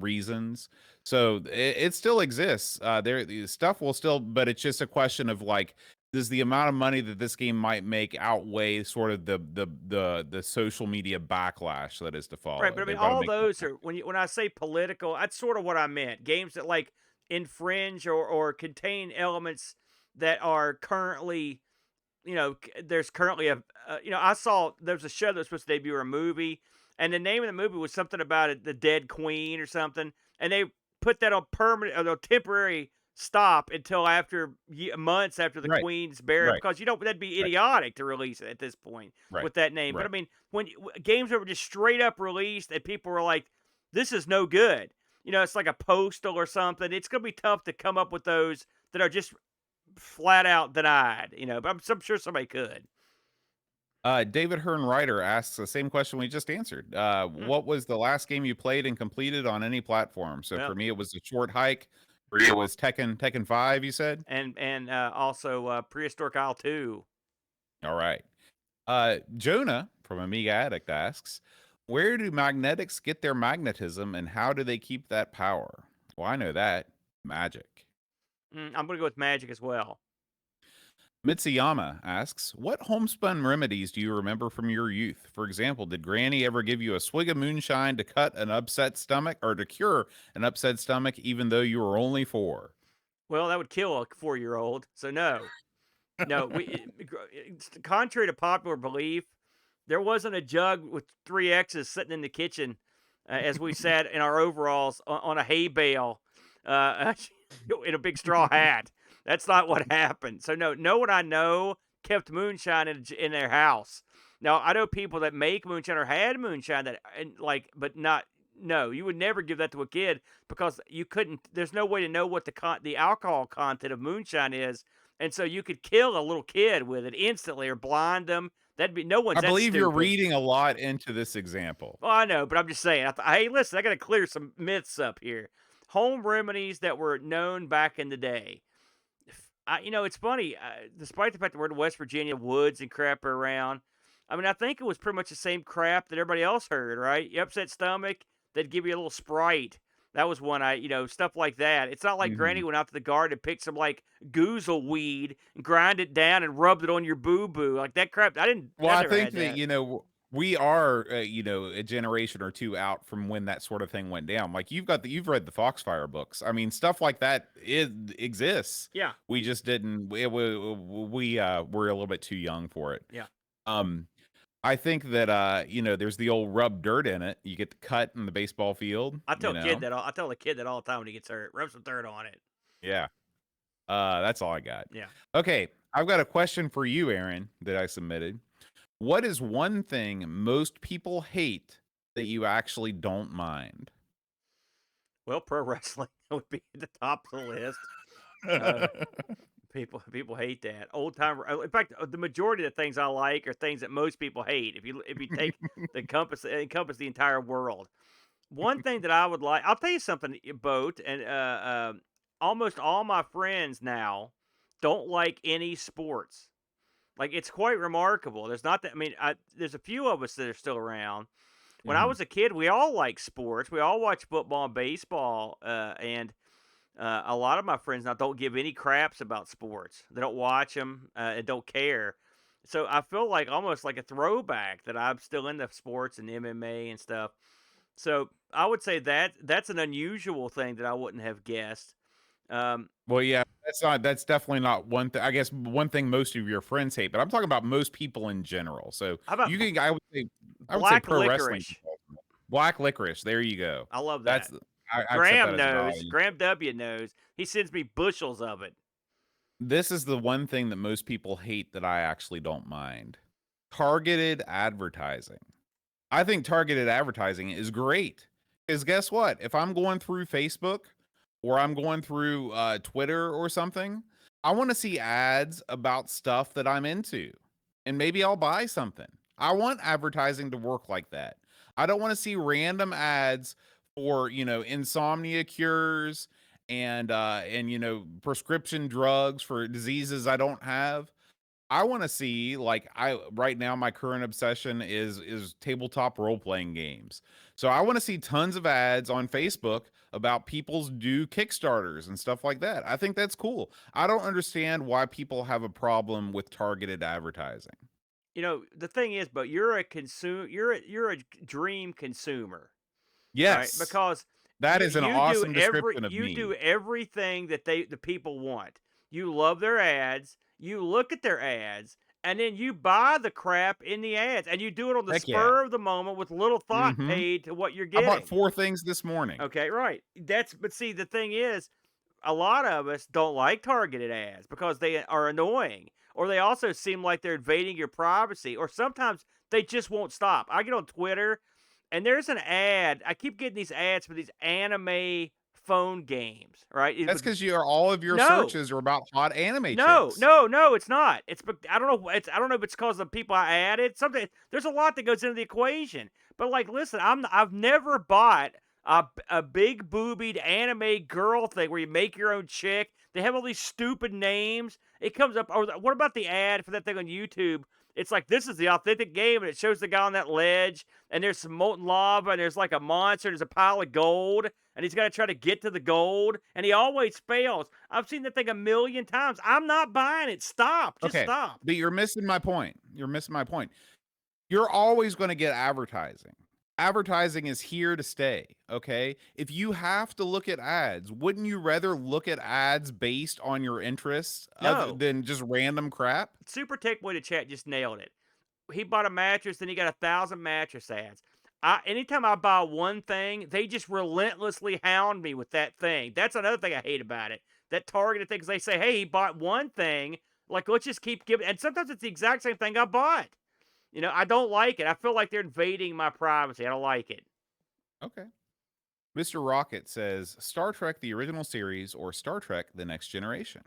reasons. So it still exists. There the stuff will still, but it's just a question of like, does the amount of money that this game might make outweigh sort of the social media backlash that is to Right, follow? but I mean, They've got to all make those are when I say political, that's sort of what I meant. Games that like infringe or contain elements that are currently, there's currently I saw there's a show that was supposed to debut a movie, and the name of the movie was something about it, the dead queen or something, and they put that on permanent or temporary stop until after months after the right, queen's burial, right, because that'd be right, idiotic to release it at this point right, with that name. But I right. mean, when games that were just straight up released and people were like, "This is no good," it's like a Postal or something. It's gonna be tough to come up with those that are just flat out denied. But I'm sure somebody could. David Hearn Ryder asks the same question we just answered. Hmm. What was the last game you played and completed on any platform? So for Well, me, it was a short hike. For you, it was Tekken 5. You said. and also Prehistoric Isle 2. All right. Jonah from Amiga Addict asks, where do magnetics get their magnetism, and how do they keep that power? Well, I know that magic. I'm gonna go with Magic as well. Mitsuyama asks, what homespun remedies do you remember from your youth? For example, did Granny ever give you a swig of moonshine to cut an upset stomach or to cure an upset stomach even though you were only 4? Well, that would kill a 4-year-old. So no, no. Contrary to popular belief, there wasn't a jug with 3 X's sitting in the kitchen as we sat in our overalls on a hay bale in a big straw hat. That's not what happened. So no one I know kept moonshine in their house. Now I know people that make moonshine or had moonshine but not. No, you would never give that to a kid because you couldn't. There's no way to know what the alcohol content of moonshine is, and so you could kill a little kid with it instantly or blind them. That'd be no one's I that believe you're stupid. reading a lot into this example. Well, I know, but I'm just saying. Hey, listen, I got to clear some myths up here. Home remedies that were known back in the day. It's funny. Despite the fact that we're in West Virginia, woods and crap are around. I mean, I think it was pretty much the same crap that everybody else heard, right? You upset stomach, they'd give you a little Sprite. That was one stuff like that. It's not like Granny Mhm. went out to the garden and picked some like goozle weed and grind it down and rubbed it on your boo boo like that crap. Well, I I never think had that, that. we are, a generation or two out from when that sort of thing went down. Like you've read the Foxfire books. I mean, stuff like that exists. Yeah, We just didn't. We're a little bit too young for it. yeah. Um, I think that there's the old rub dirt in it. You get the cut in the baseball field. I tell the kid that all the time when he gets hurt. Rub some dirt on it. Yeah. That's all I got. Yeah. Okay, I've got a question for you, Aaron, that I submitted. What is one thing most people hate that you actually don't mind? Well, pro wrestling would be at the top of the list. Uh, people hate that old time. In fact, the majority of the things I like are things that most people hate. If you take the encompass the entire world. One thing that I would like, I'll tell you something, Boat, and almost all my friends now don't like any sports. Like it's quite remarkable. There's not that. I mean, there's a few of us that are still around. When I Mhm. was a kid, we all liked sports. We all watched football and baseball, and a lot of my friends now don't give any craps about sports. They don't watch them and don't care. So I feel like almost like a throwback that I'm still into sports and MMA and stuff. So I would say that's an unusual thing that I wouldn't have guessed. Um, Well, yeah, that's definitely not one thing. I guess one thing most of your friends hate, but I'm talking about most people in general. So how about you can, I would say black pro wrestling. licorice? Black licorice. There you go. I love That's that. I accept that Graham as knows. value. Graham W knows. He sends me bushels of it. This is the one thing that most people hate that I actually don't mind. Targeted advertising. I think targeted advertising is great. Because guess what? If I'm going through Facebook or I'm going through Twitter or something, I want to see ads about stuff that I'm into. And maybe I'll buy something. I want advertising to work like that. I don't want to see random ads for, insomnia cures and prescription drugs for diseases I don't have. I want to see, like, right now my current obsession is tabletop role playing games. So I want to see tons of ads on Facebook about people's new Kickstarters and stuff like that. I think that's cool. I don't understand why people have a problem with targeted advertising. The thing is, but you're a you're a dream consumer, right? Yes, Because that is an awesome description of you do me. everything that the people want. You love their ads, you look at their ads, and then you buy the crap in the ads, and you do it on the Heck yeah. spur of the moment with little thought Mm-hmm. paid to what you're I bought getting. 4 things this morning. Okay, right. But see, the thing is, a lot of us don't like targeted ads because they are annoying, or they also seem like they're invading your privacy, or sometimes they just won't stop. I get on Twitter and there's an ad. I keep getting these ads for these anime phone games, right? That's because all of your No, searches are about hot anime no, chicks. no, no, it's not. I don't know. I don't know if it's because of the people I added. Something. There's a lot that goes into the equation. But like, listen, I've never bought a big boobied anime girl thing where you make your own chick. They have all these stupid names. It comes up. Or what about the ad for that thing on YouTube? It's like, this is the authentic game, and it shows the guy on that ledge, and there's some molten lava, and there's like a monster, and there's a pile of gold, and he's got to try to get to the gold, and he always fails. I've seen that thing a million times. I'm not buying it. Stop. Just Okay, stop. but you're missing my point. You're missing my point. You're always going to get advertising. Advertising is here to stay, okay? If you have to look at ads, wouldn't you rather look at ads based on your interests other No. than just random crap? Super Takeaway to Chat just nailed it. He bought a mattress, then he got 1,000 mattress ads. Anytime I buy one thing, they just relentlessly hound me with that thing. That's another thing I hate about it. That targeted thing, because they say, hey, he bought one thing. Like, let's just keep giving. And sometimes it's the exact same thing I bought. I don't like it. I feel like they're invading my privacy. I don't like it. Okay. Mr. Rocket says Star Trek the original series or Star Trek the Next Generation.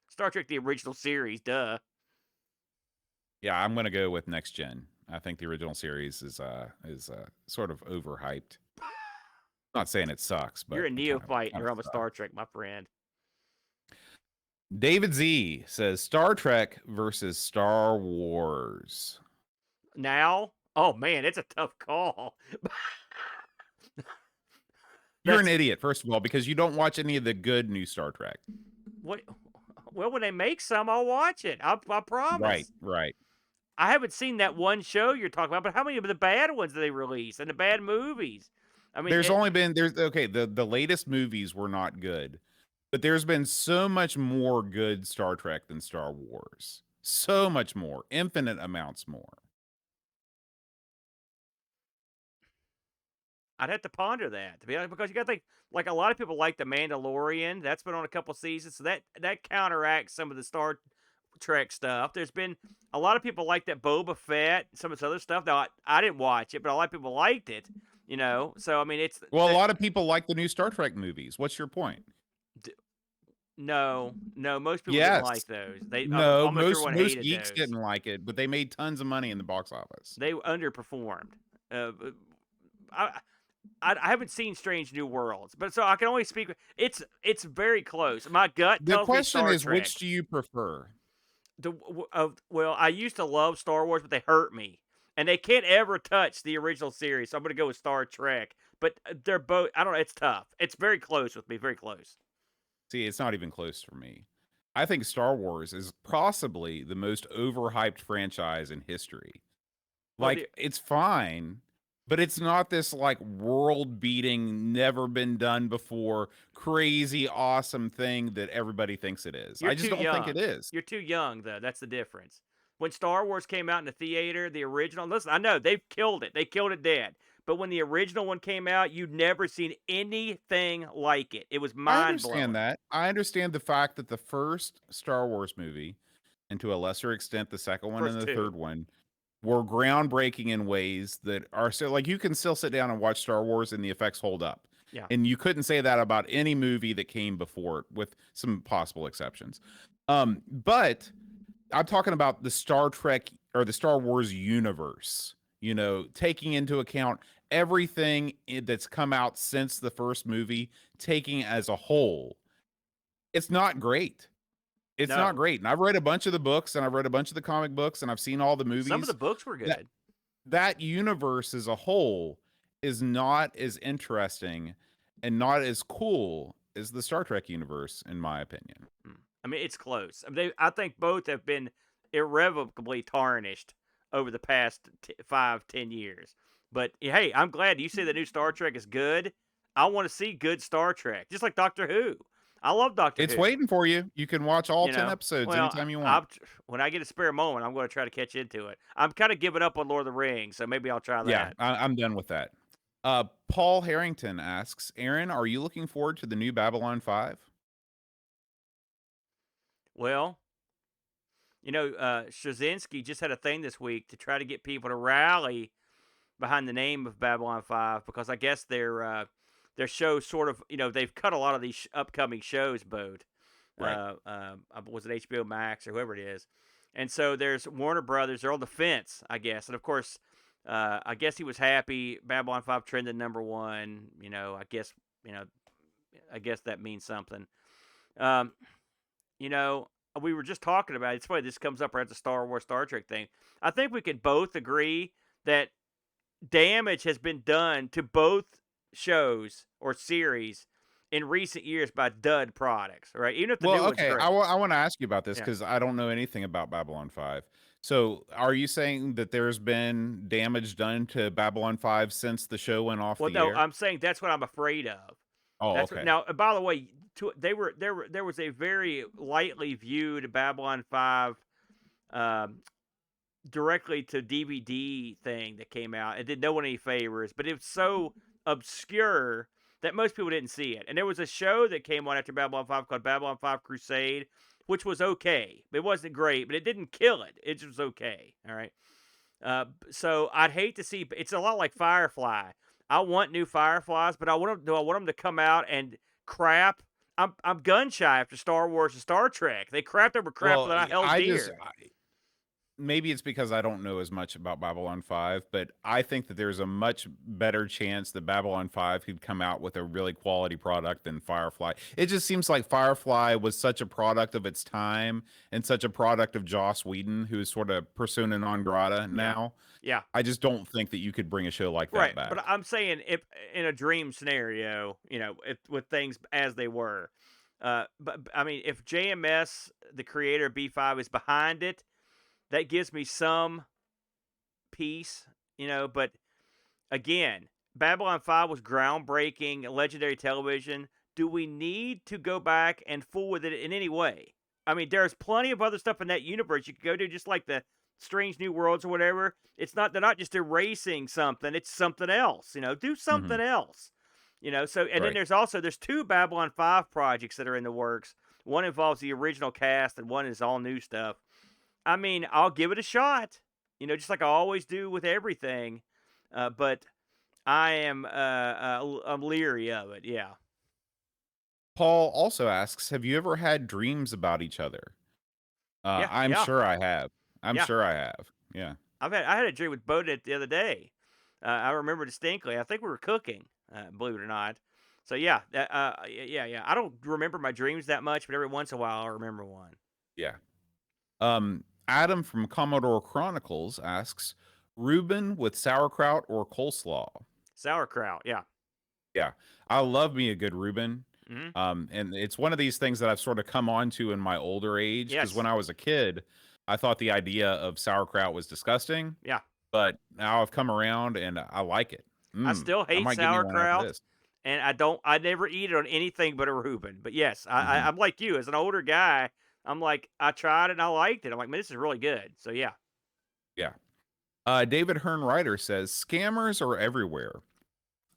Star Trek, the original series, duh. Yeah, I'm going to go with Next Gen. I think the original series is sort of overhyped. Not saying it sucks, but You're a it neophyte and kind you're of on a Star Trek, my friend. David Z says Star Trek versus Star Wars. Now, oh man, it's a tough call. You're an idiot, first of all, because you don't watch any of the good new Star Trek. What? Well, when they make some, I'll watch it. I promise. Right, right. I haven't seen that one show you're talking about, but how many of the bad ones do they release and the bad movies? I mean, There's the latest movies were not good, but there's been so much more good Star Trek than Star Wars. So much more, infinite amounts more. I'd have to ponder that, to be honest, because you got to think, like, a lot of people like The Mandalorian. That's been on a couple seasons, so that counteracts some of the Star Trek stuff. There's been a lot of people like that Boba Fett, some of this other stuff. Now, I didn't watch it, but a lot of people liked it, So, I mean, Well, a lot of people like the new Star Trek movies. What's your point? No, most people didn't Yes. like those. No, almost most everyone hated geeks those. didn't like it, but they made tons of money in the box office. They underperformed. I haven't seen Strange New Worlds, but so I can only speak. It's very close. My gut The tells me question Star is, Trek. which do you prefer? Well, I used to love Star Wars, but they hurt me, and they can't ever touch the original series. So I'm gonna go with Star Trek. But they're both. I don't know. It's tough. It's very close with me. Very close. See, it's not even close for me. I think Star Wars is possibly the most overhyped franchise in history. Well, Like, it's fine, but it's not this like world-beating, never been done before, crazy awesome thing that everybody thinks it is. You're I just too don't young. think it is. You're too young, though. That's the difference. When Star Wars came out in the theater, the original, listen, I know they've killed it. They killed it dead. But when the original one came out, you'd never seen anything like it. It was I mind blowing. understand that. I understand the fact that the first Star Wars movie, and to a lesser extent the second one First and the two. third one, were groundbreaking in ways that are so like you can still sit down and watch Star Wars and the effects hold up. Yeah. And you couldn't say that about any movie that came before it, with some possible exceptions. But I'm talking about the Star Trek or the Star Wars universe, taking into account everything that's come out since the first movie, taking as a whole. It's not great. It's not No, great. And I've read a bunch of the books, and I've read a bunch of the comic books, and I've seen all the some of the movies. books were That good. that universe as a whole is not as interesting and not as cool as the Star Trek universe, in my opinion. I mean, it's close. I think both have been irrevocably tarnished over the past 5, 10 years. But hey, I'm glad you say the new Star Trek is good. I want to see good Star Trek, just like Doctor Who. I love Doctor It's Who. waiting for you. You can watch all You 10 know, episodes well, anytime you want. when I get a spare moment, I'm going to try to catch into it. I'm kind of giving up on Lord of the Rings, so maybe I'll try Yeah, that. I'm done with that. Paul Harrington asks, Aaron, are you looking forward to the new Babylon 5? Well, Straczynski just had a thing this week to try to get people to rally behind the name of Babylon 5 because I guess their show sort of, they've cut a lot of these upcoming shows, Bode. Right. Was it HBO Max or whoever it is? And so there's Warner Brothers. They're on the fence, I guess. And of course, I guess he was happy. Babylon 5 trended #1. I guess that means something. Um, we were just talking about it. It's funny this comes up right at the Star Wars Star Trek thing. I think we could both agree that damage has been done to both shows or series in recent years by dud products, right? Even if the new Well, one's okay, great. I want to ask you about this Yeah. because I don't know anything about Babylon 5. So, are you saying that there's been damage done to Babylon 5 since the show went off Well, the no, air? I'm saying that's what I'm afraid of. Oh, That's what. okay. Now, by the way, there was a very lightly viewed Babylon 5 um, directly to DVD thing that came out. It did no one any favors, but it was so obscure that most people didn't see it. And there was a show that came on after Babylon 5 called Babylon 5 Crusade, which was okay. It wasn't great, but it didn't kill it. It was okay. All right. So I'd hate to see. It's a lot like Firefly. I want new Fireflies, but I want them. Do I want them to come out and crap? I'm gun shy after Star Wars and Star Trek. They crapped over crap Well, that I held dear. maybe it's because I don't know as much about Babylon 5, but I think that there's a much better chance that Babylon 5 could come out with a really quality product than Firefly. It just seems like Firefly was such a product of its time and such a product of Joss Whedon, who is sort of persona non grata now. Yeah. I just don't think that you could bring a show like Right, that but back. I'm saying if in a dream scenario, with things as they were, but I mean, if JMS, the creator of B5, is behind it, that gives me some peace, But again, Babylon 5 was groundbreaking, legendary television. Do we need to go back and fool with it in any way? I mean, there's plenty of other stuff in that universe you could go to, just like the Strange New Worlds or whatever. They're not just erasing something, it's something else, do Hmm. something else. So and then Right. there's two Babylon 5 projects that are in the works. One involves the original cast and one is all new stuff. I mean, I'll give it a shot, just like I always do with everything. But I'm leery of it. Yeah. Paul also asks, have you ever had dreams about each other? Yeah. I'm Yeah. sure I have. I'm Yeah. sure I have. Yeah. I had a dream with Bodit the other day. I remember distinctly. I think we were cooking, believe it or not. So yeah, yeah. I don't remember my dreams that much, but every once in a while I'll remember one. Yeah. Adam from Commodore Chronicles asks, Reuben with sauerkraut or coleslaw? Sauerkraut. Yeah. Yeah, I love me a good Reuben. Hmm. And it's one of these things that I've sort of come on to in my older age because when Yes. I was a kid, I thought the idea of sauerkraut was disgusting, Yeah. but now I've come around and I like it. I still I hate might give me one after sauerkraut, this. and I never eat it on anything but a Reuben. But yes, Mhm. I'm like you as an older guy. I'm like I tried it and I liked it. I'm like, man, this is really good. So yeah. Yeah. David Hearn Ryder says, scammers are everywhere.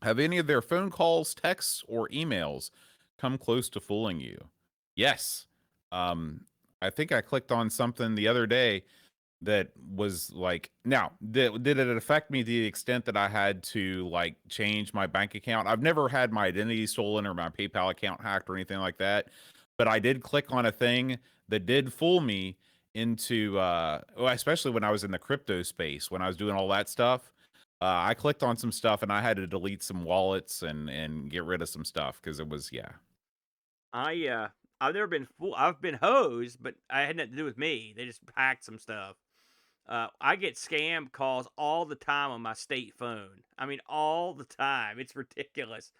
Have any of their phone calls, texts, or emails come close to fooling you? Yes. Um, I think I clicked on something the other day that was like, now, did it affect me to the extent that I had to like change my bank account? I've never had my identity stolen or my PayPal account hacked or anything like that, but I did click on a thing that did fool me into, well, especially when I was in the crypto space, when I was doing all that stuff. I clicked on some stuff and I had to delete some wallets and get rid of some stuff because it was, yeah. I've never been fool. I've been hosed, but I had nothing to do with me. They just hacked some stuff. I get scam calls all the time on my state phone. I mean, all the time. It's ridiculous.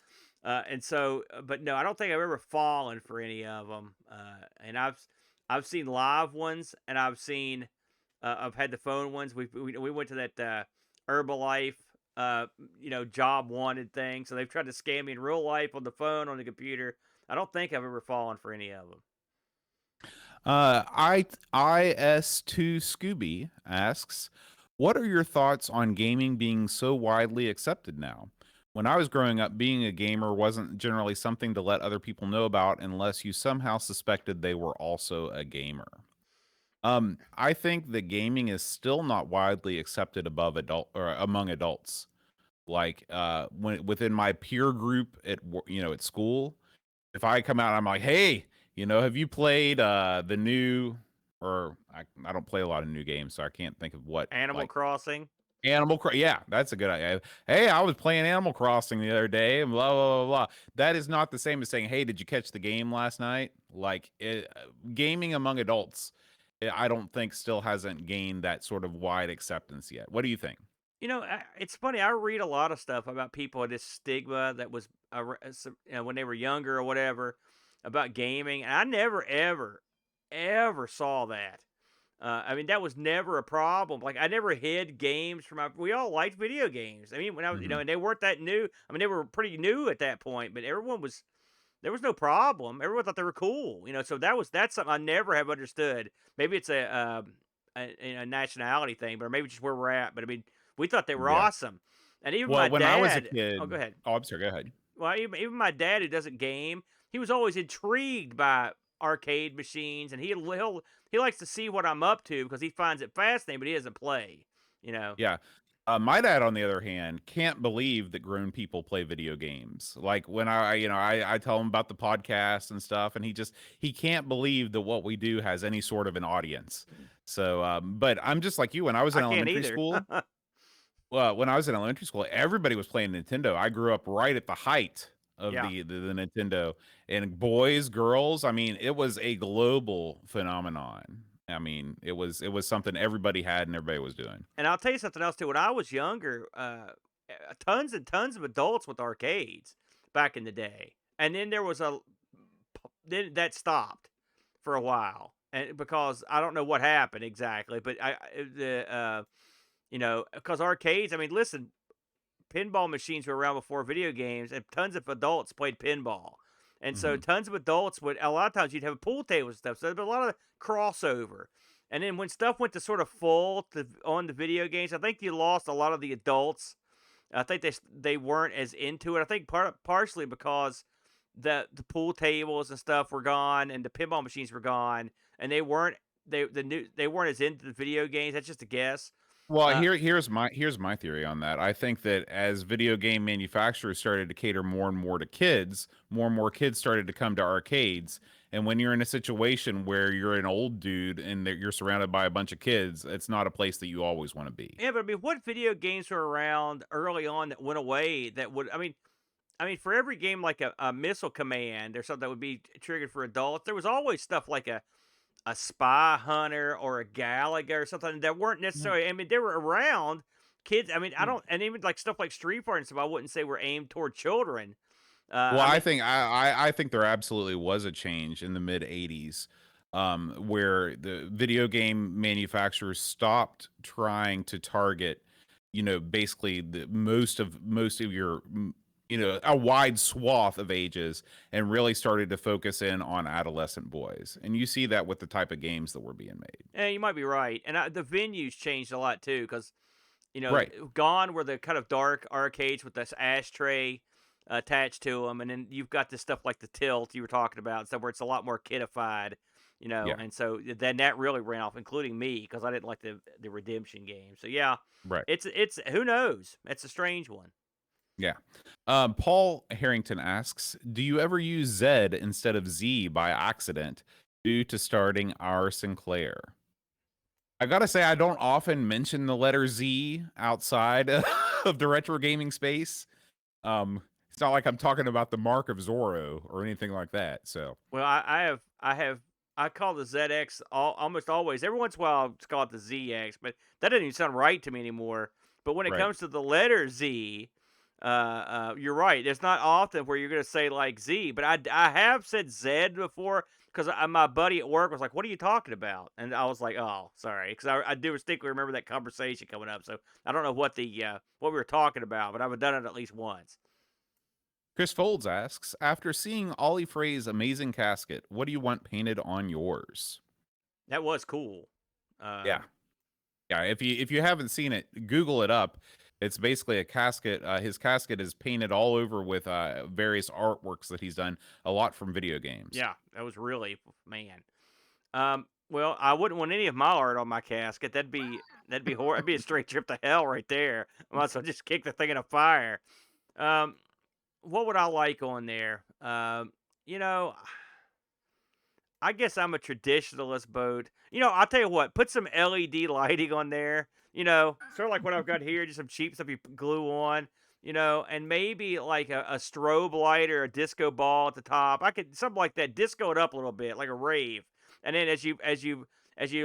And so, but no, I don't think I've ever fallen for any of them. And I've seen live ones, and I've had the phone ones. We went to that Herbalife, job wanted thing. So they've tried to scam me in real life on the phone, on the computer. I don't think I've ever fallen for any of them. IS2 Scooby asks, "What are your thoughts on gaming being so widely accepted now? When I was growing up, being a gamer wasn't generally something to let other people know about unless you somehow suspected they were also a gamer." I think that gaming is still not widely accepted above adult or among adults. Like when within my peer group at school, if I come out, I'm like, "Hey, have you played the new?" Or I don't play a lot of new games, so I can't think of what Animal like Crossing. Yeah, that's a good idea. Hey, I was playing Animal Crossing the other day, and blah blah blah blah. That is not the same as saying, "Hey, did you catch the game last night?" Gaming among adults, I don't think still hasn't gained that sort of wide acceptance yet. What do you think? It's funny. I read a lot of stuff about people and this stigma that was when they were younger or whatever about gaming, and I never ever saw that. I mean, that was never a problem. Like, I never hid games from my. We all liked video games. I mean, when I was, Hmm. and they weren't that new. I mean, they were pretty new at that point, but there was no problem. Everyone thought they were cool. So that's something I never have understood. Maybe it's a nationality thing, but maybe just where we're at. But I mean, we thought they were Yeah. awesome. And even my Well, when I was a dad. Oh, go kid, ahead. oh, I'm sorry. Go ahead. Well, even my dad, who doesn't game, he was always intrigued by arcade machines, and he likes to see what I'm up to because he finds it fascinating, but he doesn't play. You know. Yeah. My dad, on the other hand, can't believe that grown people play video games. Like when I tell him about the podcast and stuff, and he can't believe that what we do has any sort of an audience. So, but I'm just like you. When I was in I can't elementary either. school, well, when I was in elementary school, everybody was playing Nintendo. I grew up right at the height of Yeah. the Nintendo, and boys, girls. I mean, it was a global phenomenon. I mean, it was something everybody had and everybody was doing. And I'll tell you something else too. When I was younger, tons and tons of adults with arcades back in the day, and then then that stopped for a while, and because I don't know what happened exactly, but because arcades. I mean, listen, pinball machines were around before video games, and tons of adults played pinball. And so Hmm. tons of adults would a lot of times you'd have a pool table and stuff. So there'd be a lot of crossover. And then when stuff went to sort of on the video games, I think you lost a lot of the adults. I think they weren't as into it. I think partially because the pool tables and stuff were gone and the pinball machines were gone, and they weren't as into the video games. That's just a guess. Well, Uh, here's my theory on that. I think that as video game manufacturers started to cater more and more to kids, more and more kids started to come to arcades. And when you're in a situation where you're an old dude and that you're surrounded by a bunch of kids, it's not a place that you always want to be. Yeah, but I mean, what video games were around early on that went away that would, I mean, for every game like a Missile Command or something that would be triggered for adults, there was always stuff like a Spy Hunter or a Galaga or something that weren't Yeah. necessarily, I mean, they were around kids. I mean, I Yeah. don't, and even like stuff like Street Fighter and stuff, I wouldn't say were aimed toward children. Well, I I mean, think I think there absolutely was a change in the mid '80s, where the video game manufacturers stopped trying to target, basically the most of your, a wide swath of ages, and really started to focus in on adolescent boys. And you see that with the type of games that were being made. yeah, you might be right. And the venues changed a lot too, because Right. gone were the kind of dark arcades with this ashtray attached to them, and then you've got this stuff like the tilt you were talking about, stuff where it's a lot more kidified, Yeah. and so then that really ran off, including me, because I didn't like the redemption game. So yeah, Right. it's who knows? It's a strange one. Yeah. Paul Harrington asks, "Do you ever use Z instead of Z by accident due to starting R. Sinclair?" I gotta say, I don't often mention the letter Z outside of the retro gaming space. Um, It's not like I'm talking about the Mark of Zorro or anything like that. So Well, I call the ZX almost always. Every once in a while, I'll call it the ZX, but that doesn't even sound right to me anymore. But when it right. comes to the letter Z, you're right. It's not often where you're going to say like Z, but I have said Z before because my buddy at work was like, "What are you talking about?" And I was like, "Oh, sorry," because I do distinctly remember that conversation coming up. So I don't know what we were talking about, but I've done it at least once. Chris Folds asks, after seeing Ollie Frey's amazing casket, what do you want painted on yours? That was cool. Yeah. Yeah, if you haven't seen it, Google it up. It's basically a casket. His casket is painted all over with various artworks that he's done, a lot from video games. Yeah, that was really man. Well, I wouldn't want any of my art on my casket. That'd be horrible. That'd be a straight trip to hell right there. I might as well just kick the thing in a fire. Um, what would I like on there? You know, I guess I'm a traditionalist, boat. I'll tell you what. Put some LED lighting on there. Sort of like what I've got here, just some cheap stuff you glue on. And maybe like a strobe light or a disco ball at the top. I could something like that. Disco it up a little bit, like a rave. And then as you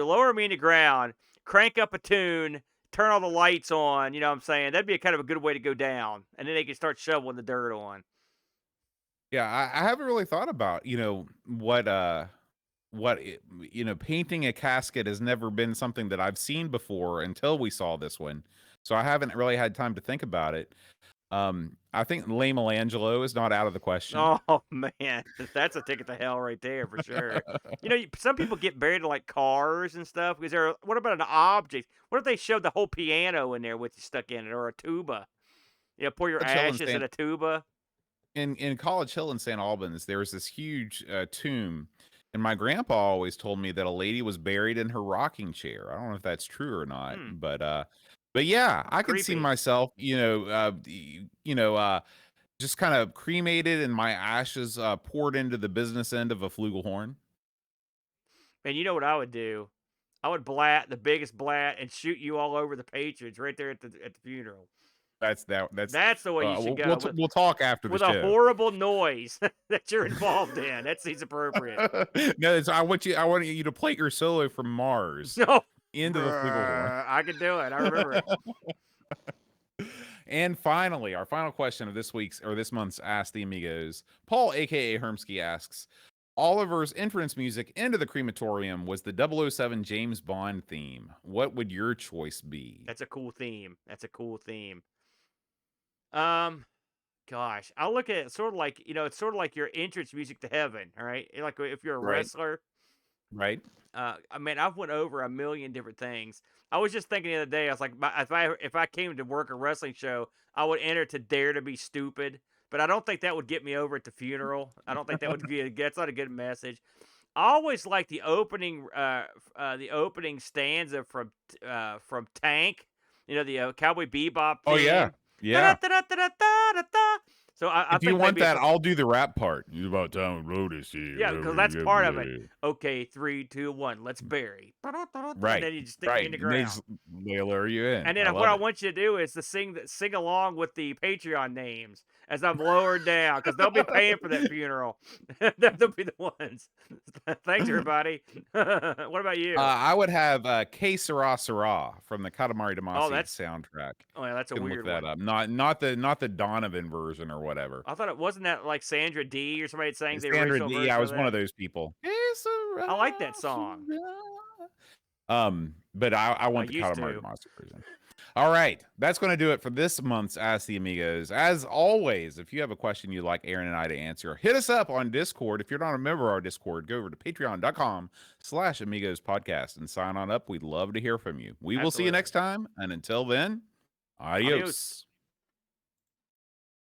lower me in the ground, crank up a tune, turn all the lights on. You know what I'm saying? That'd be a kind of a good way to go down. And then they can start shoveling the dirt on. Yeah, I haven't really thought about, painting a casket has never been something that I've seen before until we saw this one. So I haven't really had time to think about it. I think Lame Melangelo is not out of the question. Oh man, that's a ticket to hell right there for sure. Some people get buried in like cars and stuff because they're. What about an object? What if they showed the whole piano in there with you stuck in it, or a tuba? Pour your College Hill in ashes in a tuba. in College Hill in St. Albans, there was this huge tomb, and my grandpa always told me that a lady was buried in her rocking chair. I don't know if that's true or not, Hmm, but yeah, I could see creepy. myself, just kind of cremated and my ashes poured into the business end of a flugelhorn. And you know what I would do? I would blat the biggest blat and shoot you all over the patrons right there at the funeral. That's That's the way you should go we'll talk after the with a show. horrible noise that you're involved in. That seems appropriate. No, I want you to play your solo from Mars No, into the flugelhorn. I can do it. I remember it. And finally, our final question of this month's Ask the Amigos. Paul, aka Hermsky, asks, Oliver's entrance music into the crematorium was the 007 James Bond theme. What would your choice be? That's a cool theme. That's a cool theme. Um, Gosh, I look at it sort of like it's sort of like your entrance music to heaven. All right, like if you're a Right. wrestler. Right. I mean, I've went over a million different things. I was just thinking the other day. I was like, if I came to work a wrestling show, I would enter to Dare to Be Stupid. But I don't think that would get me over at the funeral. I don't think that would be that's not a good message. I always like the opening stanza from Tank. The Cowboy Bebop Oh yeah. theme. Yeah. Da-da-da-da-da-da-da. So I If you think want maybe that, I'll do the rap part. It's about time to load this shit. yeah, because that's part of it. Okay, 3, 2, 1, let's bury. And Right. then you just stick me Right. in the And they ground. they lure you in. And I then what love I it. want you to do is to sing along with the Patreon names as I'm lowered down because they'll be paying for that funeral. They'll be the ones. Thanks, everybody. What about you? I would have Que Sera Sera from the Katamari Oh, Damacy that's soundtrack. oh yeah, that's a You can look weird that one. up. Not the Donovan version or whatever. I thought it wasn't that like Sandra D or somebody that sang the Sandra original D. version I of was one that. of those people. Que I Sera like that song. Sera. But I I want the used Katamari to. Damacy version. All right, that's going to do it for this month's Ask the Amigos. As always, if you have a question you'd like Aaron and I to answer, hit us up on Discord. If you're not a member of our Discord, go over to patreon.com/Amigos podcast and sign on up. We'd love to hear from you. We will see you Absolutely. next time. And until then, adios. Adios.